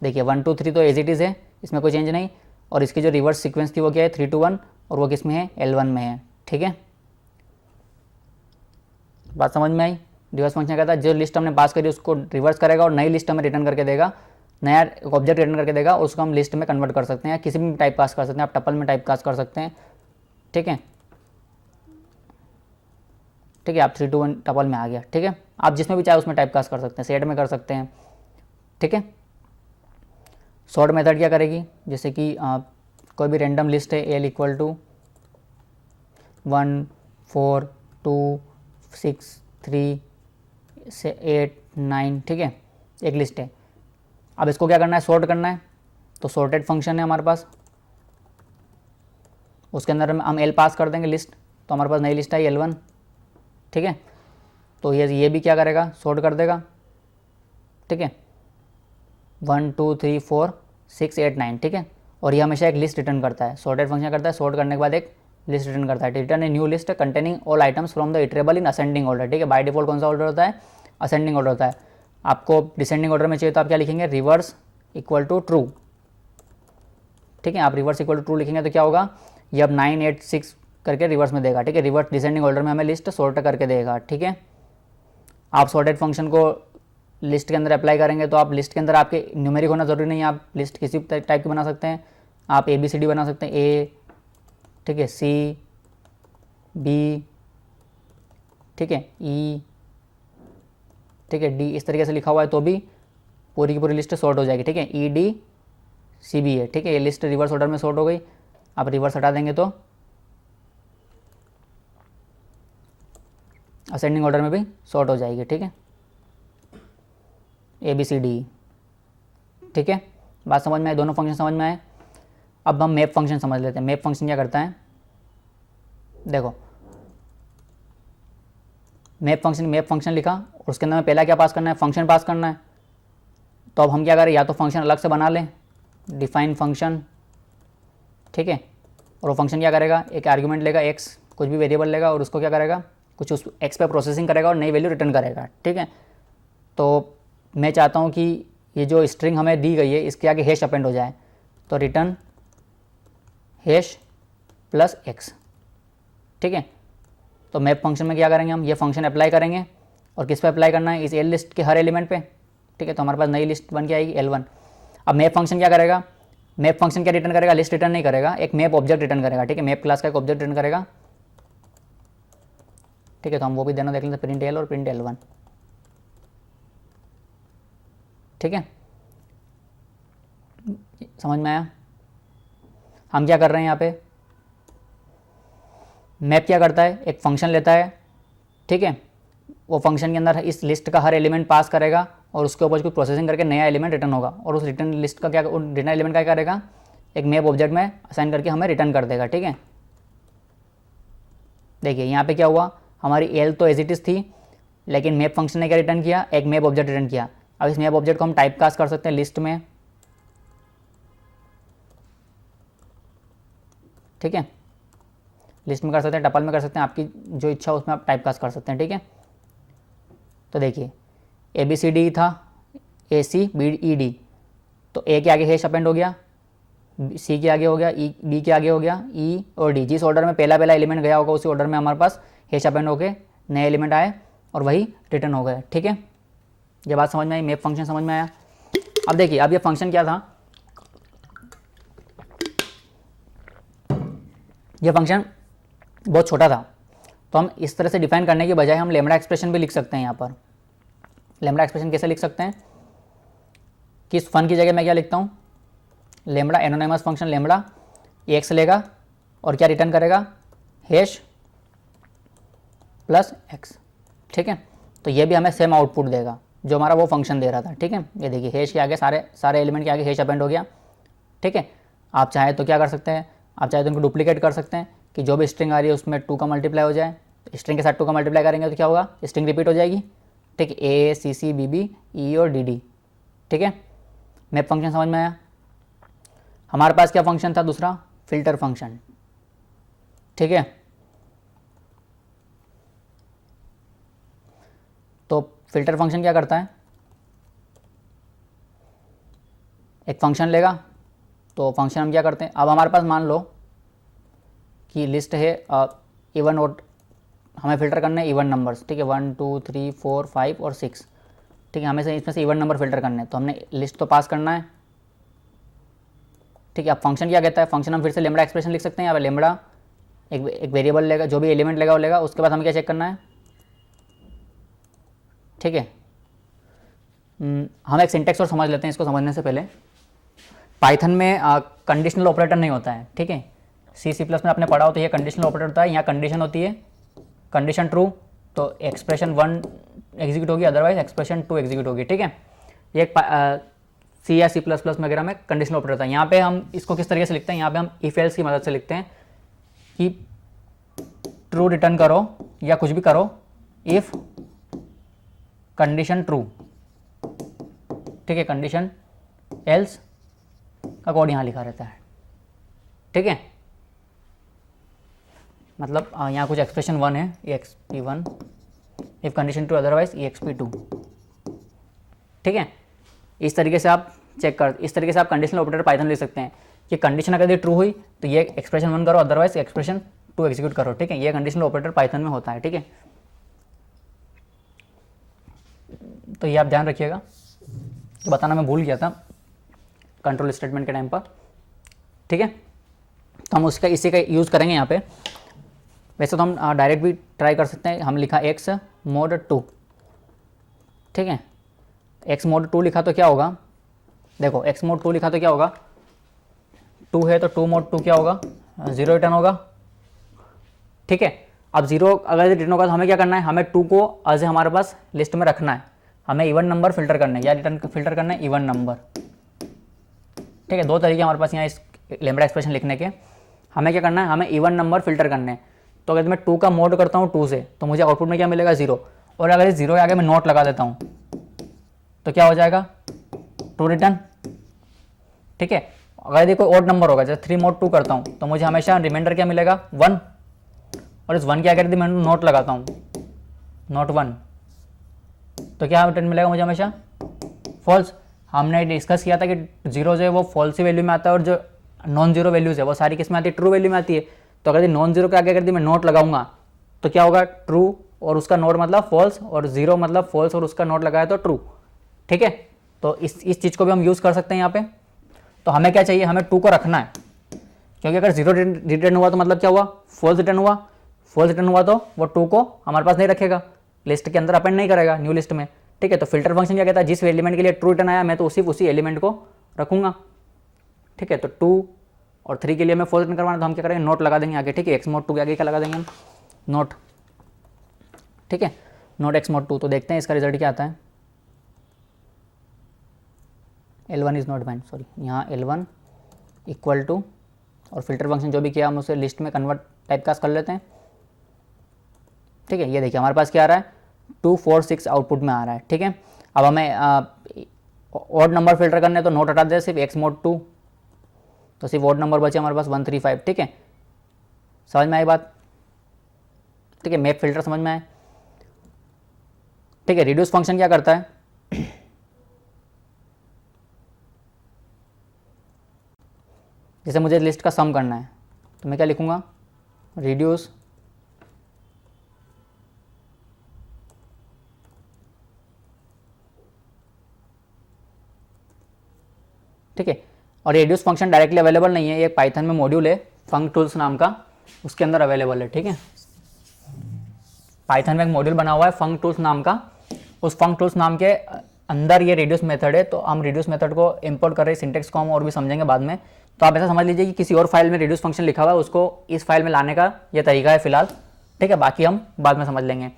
देखिए 1 2 3 तो एज इट इज़ है, इसमें कोई चेंज नहीं, और इसकी जो रिवर्स सीक्वेंस थी वो क्या है 3 2 1, और वो किस में है, L1 में है। ठीक है, बात समझ में आई। रिवर्स फंक्शन कहता है जो लिस्ट हमने पास करी उसको रिवर्स करेगा और नई लिस्ट हमें रिटर्न करके देगा, नया ऑब्जेक्ट रिटर्न करके देगा, उसको हम लिस्ट में कन्वर्ट कर सकते हैं, या किसी भी टाइप कास्ट कर सकते हैं, आप टपल में टाइप कास्ट कर सकते हैं। ठीक है, ठीक है, आप 3 2 1 टपल में आ गया। ठीक है, आप जिसमें भी चाहे उसमें टाइप कास्ट कर सकते हैं, सेट में कर सकते हैं। ठीक है, सॉर्ट मेथड क्या करेगी, जैसे कि कोई भी रैंडम लिस्ट है, L इक्वल टू 1 4 2 6 3 से 8 9। ठीक है, एक लिस्ट है, अब इसको क्या करना है, सॉर्ट करना है, तो सॉर्टेड फंक्शन है हमारे पास, उसके अंदर हम L पास कर देंगे लिस्ट, तो हमारे पास नई लिस्ट आई L1। ठीक है, तो ये भी क्या करेगा, सॉर्ट कर देगा। ठीक है, 1 2 3 4 6 8 9। ठीक है, और ये हमेशा एक लिस्ट रिटर्न करता है, सॉर्टेड फंक्शन करता है, सॉर्ट करने के बाद एक लिस्ट रिटर्न करता है। Return a new list containing all items from the iterable in ascending order. ठीक है, बाय डिफॉल्ट कौन सा ऑर्डर होता है, असेंडिंग ऑर्डर होता है। आपको डिसेंडिंग ऑर्डर में चाहिए तो आप क्या लिखेंगे, रिवर्स इक्वल टू ट्रू। ठीक है, आप रिवर्स इक्वल टू ट्रू लिखेंगे तो क्या होगा, ये अब 9 8 6 करके रिवर्स में देगा। ठीक है, रिवर्स डिसेंडिंग ऑर्डर में हमें लिस्ट सॉर्ट करके देगा। ठीक है, आप सॉर्टेड फंक्शन को लिस्ट के अंदर अप्लाई करेंगे तो आप लिस्ट के अंदर आपके न्यूमेरिक होना ज़रूरी नहीं है, आप लिस्ट किसी टाइप की बना सकते हैं, आप ABCD बना सकते हैं, A, ठीक है, C B, ठीक है, E, ठीक है, D, इस तरीके से लिखा हुआ है तो भी पूरी की पूरी लिस्ट सॉर्ट हो जाएगी। ठीक है, EDCB है। ठीक है, ये लिस्ट रिवर्स ऑर्डर में सॉर्ट हो गई, आप रिवर्स हटा देंगे तो असेंडिंग ऑर्डर में भी सॉर्ट हो जाएगी। ठीक है, ABCD। ठीक है, बात समझ में आए, दोनों फंक्शन समझ में आए। अब हम मैप फंक्शन समझ लेते हैं। मैप फंक्शन क्या करता है, देखो मैप फंक्शन लिखा और उसके अंदर में पहला क्या पास करना है, फंक्शन पास करना है। तो अब हम क्या करें, या तो फंक्शन अलग से बना लें, डिफाइन फंक्शन। ठीक है, और वो फंक्शन क्या करेगा, एक आर्गुमेंट लेगा x, कुछ भी वेरिएबल लेगा और उसको क्या करेगा, कुछ उस x पे प्रोसेसिंग करेगा और नई वैल्यू रिटर्न करेगा। ठीक है, तो मैं चाहता हूँ कि ये जो स्ट्रिंग हमें दी गई है इसके आगे हैश अपेंड हो जाए, तो रिटर्न हैश प्लस x। ठीक है, तो मैप फंक्शन में क्या करेंगे, हम ये फंक्शन अप्लाई करेंगे और किस पे अप्लाई करना है, इस L लिस्ट के हर एलिमेंट पे। ठीक है, तो हमारे पास नई लिस्ट बन के आएगी L1। अब मैप फंक्शन क्या करेगा, मैप फंक्शन क्या रिटर्न करेगा, लिस्ट रिटर्न नहीं करेगा, एक मैप ऑब्जेक्ट रिटर्न करेगा। ठीक है, मैप क्लास का एक ऑब्जेक्ट रिटर्न करेगा। ठीक है, तो हम वो भी देना देख लेते हैं, प्रिंट L और प्रिंट L1। ठीक है, समझ में आया। हम क्या कर रहे हैं यहाँ पे, मैप क्या करता है, एक फंक्शन लेता है। ठीक है, वो फंक्शन के अंदर इस लिस्ट का हर एलिमेंट पास करेगा और उसके ऊपर कुछ प्रोसेसिंग करके नया एलिमेंट रिटर्न होगा, और उस रिटर्न लिस्ट का क्या, रिटर्न एलिमेंट क्या करेगा, एक मैप ऑब्जेक्ट में असाइन करके हमें रिटर्न कर देगा। ठीक है, देखिए यहाँ पे क्या हुआ, हमारी L तो एज इट इज़ थी, लेकिन मैप फंक्शन ने क्या रिटर्न किया, एक मैप ऑब्जेक्ट रिटर्न किया। अब इस मैप ऑब्जेक्ट को हम टाइप कास्ट कर सकते हैं लिस्ट में। ठीक है, लिस्ट में कर सकते हैं, टपल में कर सकते हैं, आपकी जो इच्छा उसमें आप टाइप कास्ट कर सकते हैं। ठीक है, तो देखिए ABCD था, ACBED, तो A के आगे हैश अपेंड हो गया, C के आगे हो गया, B के आगे हो गया, E और D, जिस ऑर्डर में पहला एलिमेंट गया होगा उसी ऑर्डर में हमारे पास हैश अपेंड होके नए एलिमेंट आए और वही रिटर्न हो गए। ठीक है, ये बात समझ में आई, मैप फंक्शन समझ में आया। अब देखिए, अब ये फंक्शन क्या था, ये फंक्शन बहुत छोटा था, तो हम इस तरह से डिफाइन करने के बजाय हम लेमड़ा एक्सप्रेशन भी लिख सकते हैं। यहाँ पर लेमड़ा एक्सप्रेशन कैसे लिख सकते हैं, कि इस फन की जगह मैं क्या लिखता हूँ, lambda anonymous function lambda x लेगा और क्या रिटर्न करेगा, हैश प्लस x। ठीक है, तो ये भी हमें सेम आउटपुट देगा जो हमारा वो फंक्शन दे रहा था। ठीक है, ये देखिए हैश के आगे सारे एलिमेंट के आगे हैश अपेंड हो गया। ठीक है, आप चाहे तो क्या कर सकते हैं, आप चाहे तो उनको डुप्लीकेट कर सकते हैं कि जो भी स्ट्रिंग आ रही है उसमें 2 का मल्टीप्लाई हो जाए, स्ट्रिंग के साथ 2 का मल्टीप्लाई करेंगे तो क्या होगा, स्ट्रिंग रिपीट हो जाएगी। ठीक है, A C C B B E और D D। ठीक है, मैप फंक्शन समझ में आया। हमारे पास क्या फंक्शन था दूसरा, फिल्टर फंक्शन, ठीक है। तो फिल्टर फंक्शन क्या करता है, एक फंक्शन लेगा, तो फंक्शन हम क्या करते हैं, अब हमारे पास मान लो कि लिस्ट है इवन और हमें फ़िल्टर करने हैं इवन नंबर्स, ठीक है, 1 2 3 4 5 और 6, ठीक है, हमें से इसमें से इवन नंबर फ़िल्टर करने हैं, तो हमने लिस्ट तो पास करना है, ठीक है। अब फंक्शन क्या कहता है, फंक्शन हम फिर से लेमड़ा एक्सप्रेशन लिख सकते हैं, यहाँ पे लेमड़ा एक वेरिएबल लेगा, जो भी एलिमेंट लेगा वो लेगा, उसके बाद हमें क्या चेक करना है, ठीक है। हम एक सिंटेक्स और समझ लेते हैं, इसको समझने से पहले पाइथन में कंडीशनल ऑपरेटर नहीं होता है, ठीक है। सी प्लस में आपने पढ़ा हो तो ये कंडीशनल ऑपरेटर होता है, यहाँ कंडीशन होती है, कंडीशन ट्रू तो एक्सप्रेशन 1 एग्जीक्यूट होगी, अदरवाइज एक्सप्रेशन 2 एग्जीक्यूट होगी, ठीक है। ये एक सी या सी प्लस प्लस वगैरह में कंडीशनल ऑपरेटर होता है। यहाँ पे हम इसको किस तरीके से लिखते हैं, यहाँ पे हम इफ एल्स की मदद से लिखते हैं कि ट्रू रिटर्न करो या कुछ भी करो इफ कंडीशन ट्रू, ठीक है, कंडीशन एल्स का कोड यहाँ लिखा रहता है, ठीक है। मतलब यहाँ कुछ एक्सप्रेशन 1 है, exp1 if condition true otherwise exp2, ठीक है। इस तरीके से आप इस तरीके से आप कंडीशनल ऑपरेटर पाइथन लिख सकते हैं कि कंडीशन अगर ट्रू हुई तो ये एक्सप्रेशन 1 करो, अदरवाइज एक्सप्रेशन 2 एग्जीक्यूट करो, ठीक है। ये कंडीशनल ऑपरेटर पाइथन में होता है, ठीक है। तो ये आप ध्यान रखिएगा, तो बताना मैं भूल गया था कंट्रोल स्टेटमेंट के टाइम पर, ठीक है। तो हम उसका इसी का यूज़ करेंगे यहाँ पे। वैसे तो हम डायरेक्ट भी ट्राई कर सकते हैं, हम लिखा एक्स मोड 2, ठीक है। एक्स मोड 2 लिखा तो क्या होगा, देखो एक्स मोड 2 लिखा तो क्या होगा, 2 है तो 2 मोड 2 क्या होगा, 0 रिटर्न होगा, ठीक है। अब 0 अगर रिटर्न होगा तो हमें क्या करना है, हमें 2 को एज हमारे पास लिस्ट में रखना है, हमें इवन नंबर फिल्टर करना है या रिटर्न फिल्टर करना है इवन नंबर, ठीक है। दो तरीके हमारे पास यहाँ इस लेमड़ा एक्सप्रेशन लिखने के। हमें क्या करना है, हमें इवन नंबर फिल्टर करने हैं। तो अगर मैं 2 का मोड करता हूँ 2 से तो मुझे आउटपुट में क्या मिलेगा, 0, और अगर इस 0 के आगे मैं नोट लगा देता हूँ तो क्या हो जाएगा, ट्रू रिटर्न, ठीक है। अगर यदि कोई ओड नंबर होगा, जैसे 3 मोड 2 करता हूँ तो मुझे हमेशा रिमाइंडर क्या मिलेगा, 1, और इस 1 के आगे यदि मैं नोट लगाता हूँ, नोट 1, तो क्या रिटर्न मिलेगा मुझे हमेशा, फॉल्स। हमने डिस्कस किया था कि 0 जो है वो फॉल्स ही वैल्यू में आता है, और जो नॉन जीरो वैल्यूज है वो सारी किस में आती है, ट्रू वैल्यू में आती है। तो अगर नॉन जीरो के आगे अगर मैं नोट लगाऊंगा तो क्या होगा, ट्रू और उसका नोट मतलब फॉल्स, और जीरो मतलब फॉल्स और उसका नोट लगाया तो ट्रू, ठीक है। तो इस चीज़ को भी हम यूज़ कर सकते हैं यहाँ पे। तो हमें क्या चाहिए, हमें 2 को रखना है, क्योंकि अगर 0 रिटर्न हुआ तो मतलब क्या हुआ, फॉल्स रिटर्न हुआ। फॉल्स रिटर्न हुआ तो वो 2 को हमारे पास नहीं रखेगा, लिस्ट के अंदर अपेंड नहीं करेगा न्यू लिस्ट में, ठीक है। तो फिल्टर फंक्शन क्या कहता है, जिस एलिमेंट के लिए ट्रू रिटर्न आया मैं तो उसी एलिमेंट को रखूंगा, ठीक है। तो 2 और 3 के लिए मैं फॉल्स रिटर्न करवाना तो हम क्या करेंगे, नोट लगा देंगे आगे, ठीक है। एक्स मोड 2 के आगे क्या लगा देंगे हम, नोट, ठीक है, नोट एक्स मोड 2। तो देखते हैं इसका रिजल्ट क्या आता है। L1 is not bind, sorry, यहाँ L1 इक्वल टू, और फिल्टर फंक्शन जो भी किया हम उसे लिस्ट में कन्वर्ट टाइप कास्ट कर लेते हैं, ठीक है। ये देखिए हमारे पास क्या आ रहा है, 2 4 6 आउटपुट में आ रहा है, ठीक है। अब हमें ऑड नंबर फिल्टर करने तो नोट हटा दे, सिर्फ एक्स मोड 2, तो सिर्फ ऑड नंबर बचे हमारे पास 1 3 5, ठीक है। समझ में आई बात, ठीक है। मैप फिल्टर समझ में आए, ठीक है। रिड्यूस फंक्शन क्या करता है, जैसे मुझे लिस्ट का सम करना है तो मैं क्या लिखूंगा, रिड्यूस ठीक है। और रिड्यूस फंक्शन डायरेक्टली अवेलेबल नहीं है, ये पाइथन में मॉड्यूल है फंक टूल्स नाम का, उसके अंदर अवेलेबल है, ठीक है। पाइथन में एक मॉड्यूल बना हुआ है फंक टूल्स नाम का, उस फंक टूल्स नाम के अंदर ये रिड्यूस मेथड है। तो हम रिड्यूस मेथड को इंपोर्ट कर रहे हैं, सिंटेक्स को हम और भी समझेंगे बाद में। तो आप ऐसा समझ लीजिए कि किसी और फाइल में रिड्यूस फंक्शन लिखा हुआ है, उसको इस फाइल में लाने का ये तरीका है फिलहाल, ठीक है। बाकी हम बाद में समझ लेंगे।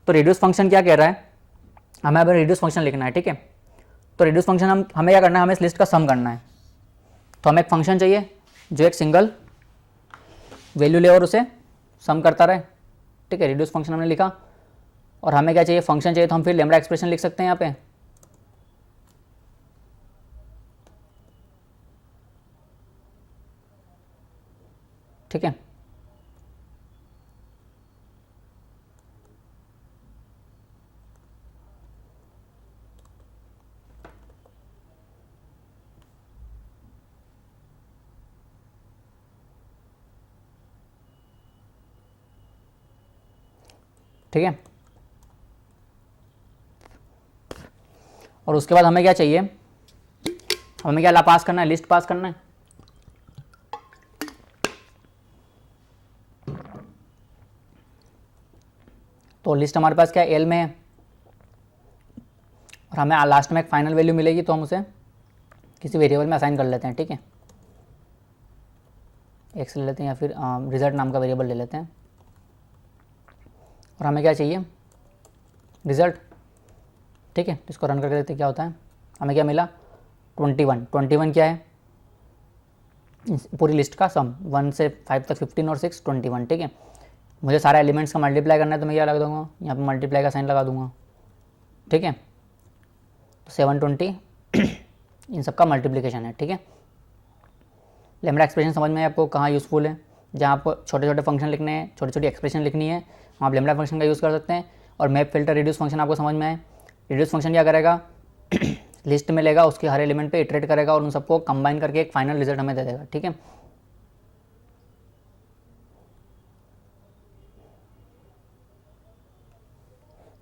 तो रिड्यूस फंक्शन क्या कह रहा है, हमें अब रिड्यूस फंक्शन लिखना है, ठीक है। तो रिड्यूस फंक्शन हमें क्या करना है, हमें इस लिस्ट का सम करना है। तो हमें एक फंक्शन चाहिए जो एक सिंगल वैल्यू ले और उसे सम करता रहे, ठीक है। रिड्यूस फंक्शन हमने लिखा, और हमें क्या चाहिए, फंक्शन चाहिए, तो हम फिर लेमड़ा एक्सप्रेशन लिख सकते हैं यहाँ पे। ठीक है। ठीक है, और उसके बाद हमें क्या चाहिए, हमें क्या पास करना है, लिस्ट पास करना है। तो लिस्ट हमारे पास क्या है, एल में है, और हमें लास्ट में एक फाइनल वैल्यू मिलेगी, तो हम उसे किसी वेरिएबल में असाइन कर लेते हैं। ठीक है, एक्स ले लेते हैं या फिर रिजल्ट नाम का वेरिएबल ले लेते हैं, और हमें क्या चाहिए, रिजल्ट। ठीक है, इसको रन करके देखते हैं क्या होता है। हमें क्या मिला, 21। 21 क्या है, पूरी लिस्ट का सम, 1 से 5 तक 15 और 6 21। ठीक है, मुझे सारे एलिमेंट्स का मल्टीप्लाई करना है, तो मैं क्या लगा दूंगा, यहाँ पे मल्टीप्लाई का साइन लगा दूंगा। ठीक है, तो 720 इन सब का मल्टीप्लिकेशन है। ठीक है, लैम्ब्डा एक्सप्रेशन समझ में आपको कहाँ यूज़फुल है, जहाँ आप छोटे छोटे फंक्शन लिखने हैं, छोटी छोटी एक्सप्रेशन लिखनी है, वहाँ आप लैम्ब्डा फंक्शन का यूज़ कर सकते हैं। और मैप फिल्टर रिड्यूस फंक्शन आपको समझ में आए, रिड्यूस फंक्शन क्या करेगा, लिस्ट में लेगा, उसके हर एलिमेंट पे इटरेट करेगा और उन सबको कंबाइन करके एक फाइनल रिजल्ट हमें दे देगा। ठीक है,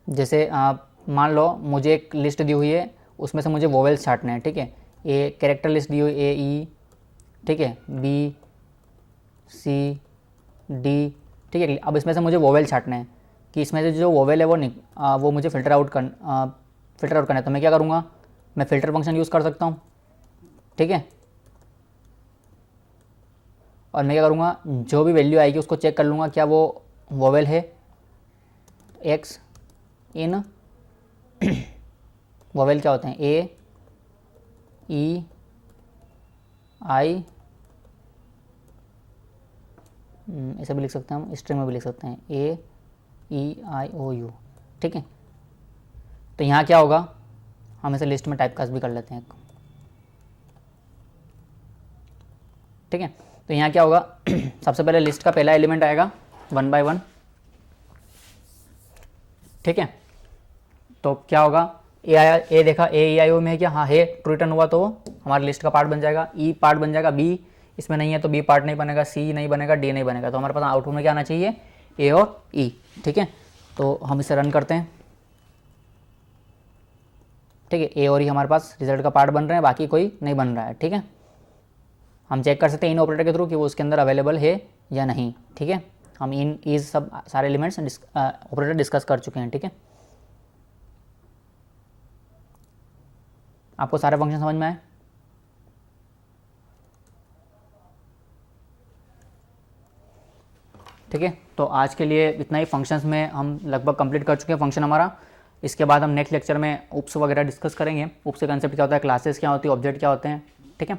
जैसे मान लो मुझे एक लिस्ट दी हुई है, उसमें से मुझे वोवेल्स छांटने हैं। ठीक है, ए कैरेक्टर लिस्ट दी हुई, ए ई, ठीक है, बी सी डी। ठीक है, अब इसमें से मुझे वोवेल छांटने हैं कि इसमें से जो वोवेल है वो मुझे फिल्टर आउट करना है। तो मैं क्या करूँगा, मैं फ़िल्टर फंक्शन यूज़ कर सकता हूँ। ठीक है, और मैं क्या करूँगा, जो भी वैल्यू आएगी उसको चेक कर लूँगा क्या वो वोवेल है, एक्स इन वोवेल क्या होते हैं, ए ई आई, ऐसे भी लिख सकते हैं हम, स्ट्रिंग में भी लिख सकते हैं, ए ई आई ओ यू। ठीक है, तो यहाँ क्या होगा, हम इसे लिस्ट में टाइपकास्ट भी कर लेते हैं। ठीक है, तो यहाँ क्या होगा सबसे पहले लिस्ट का पहला एलिमेंट आएगा 1 by 1। ठीक है, तो क्या होगा, ए आया, ए देखा, ए ई आई ओ में क्या, हाँ है, ट्रू रिटर्न हुआ तो हमारी लिस्ट का पार्ट बन जाएगा। ई पार्ट बन जाएगा, बी इसमें नहीं है तो बी पार्ट नहीं बनेगा, सी नहीं बनेगा, डी नहीं बनेगा। तो हमारे पास आउटपुट में क्या आना चाहिए, ए और ई। ठीक है, तो हम इसे रन करते हैं। ठीक है, ए और ई हमारे पास रिजल्ट का पार्ट बन रहे हैं, बाकी कोई नहीं बन रहा है। ठीक है, हम चेक कर सकते हैं इन ऑपरेटर के थ्रू कि वो उसके अंदर अवेलेबल है या नहीं। ठीक है, हम इन इज सब सारे एलिमेंट्स ऑपरेटर डिस्कस कर चुके हैं। ठीक है, आपको सारे फंक्शन समझ में आए। ठीक है, तो आज के लिए इतना ही। फंक्शंस में हम लगभग कंप्लीट कर चुके हैं फंक्शन हमारा। इसके बाद हम नेक्स्ट लेक्चर में उप्स वगैरह डिस्कस करेंगे। उप्स का कंसेप्ट क्या होता है, क्लासेस क्या होती है, ऑब्जेक्ट क्या होते हैं। ठीक है,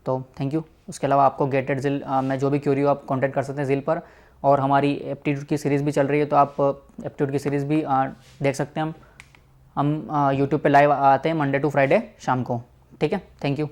तो थैंक यू। उसके अलावा आपको गेट एट जिल में जो भी क्यूरी हो आप कॉन्टैक्ट कर सकते हैं जिल पर। और हमारी एप्टीट्यूड की सीरीज़ भी चल रही है, तो आप एप्टीट्यूड की सीरीज़ भी देख सकते हैं। हम यूट्यूब पे लाइव आते हैं मंडे टू फ्राइडे शाम को। ठीक है, थैंक यू।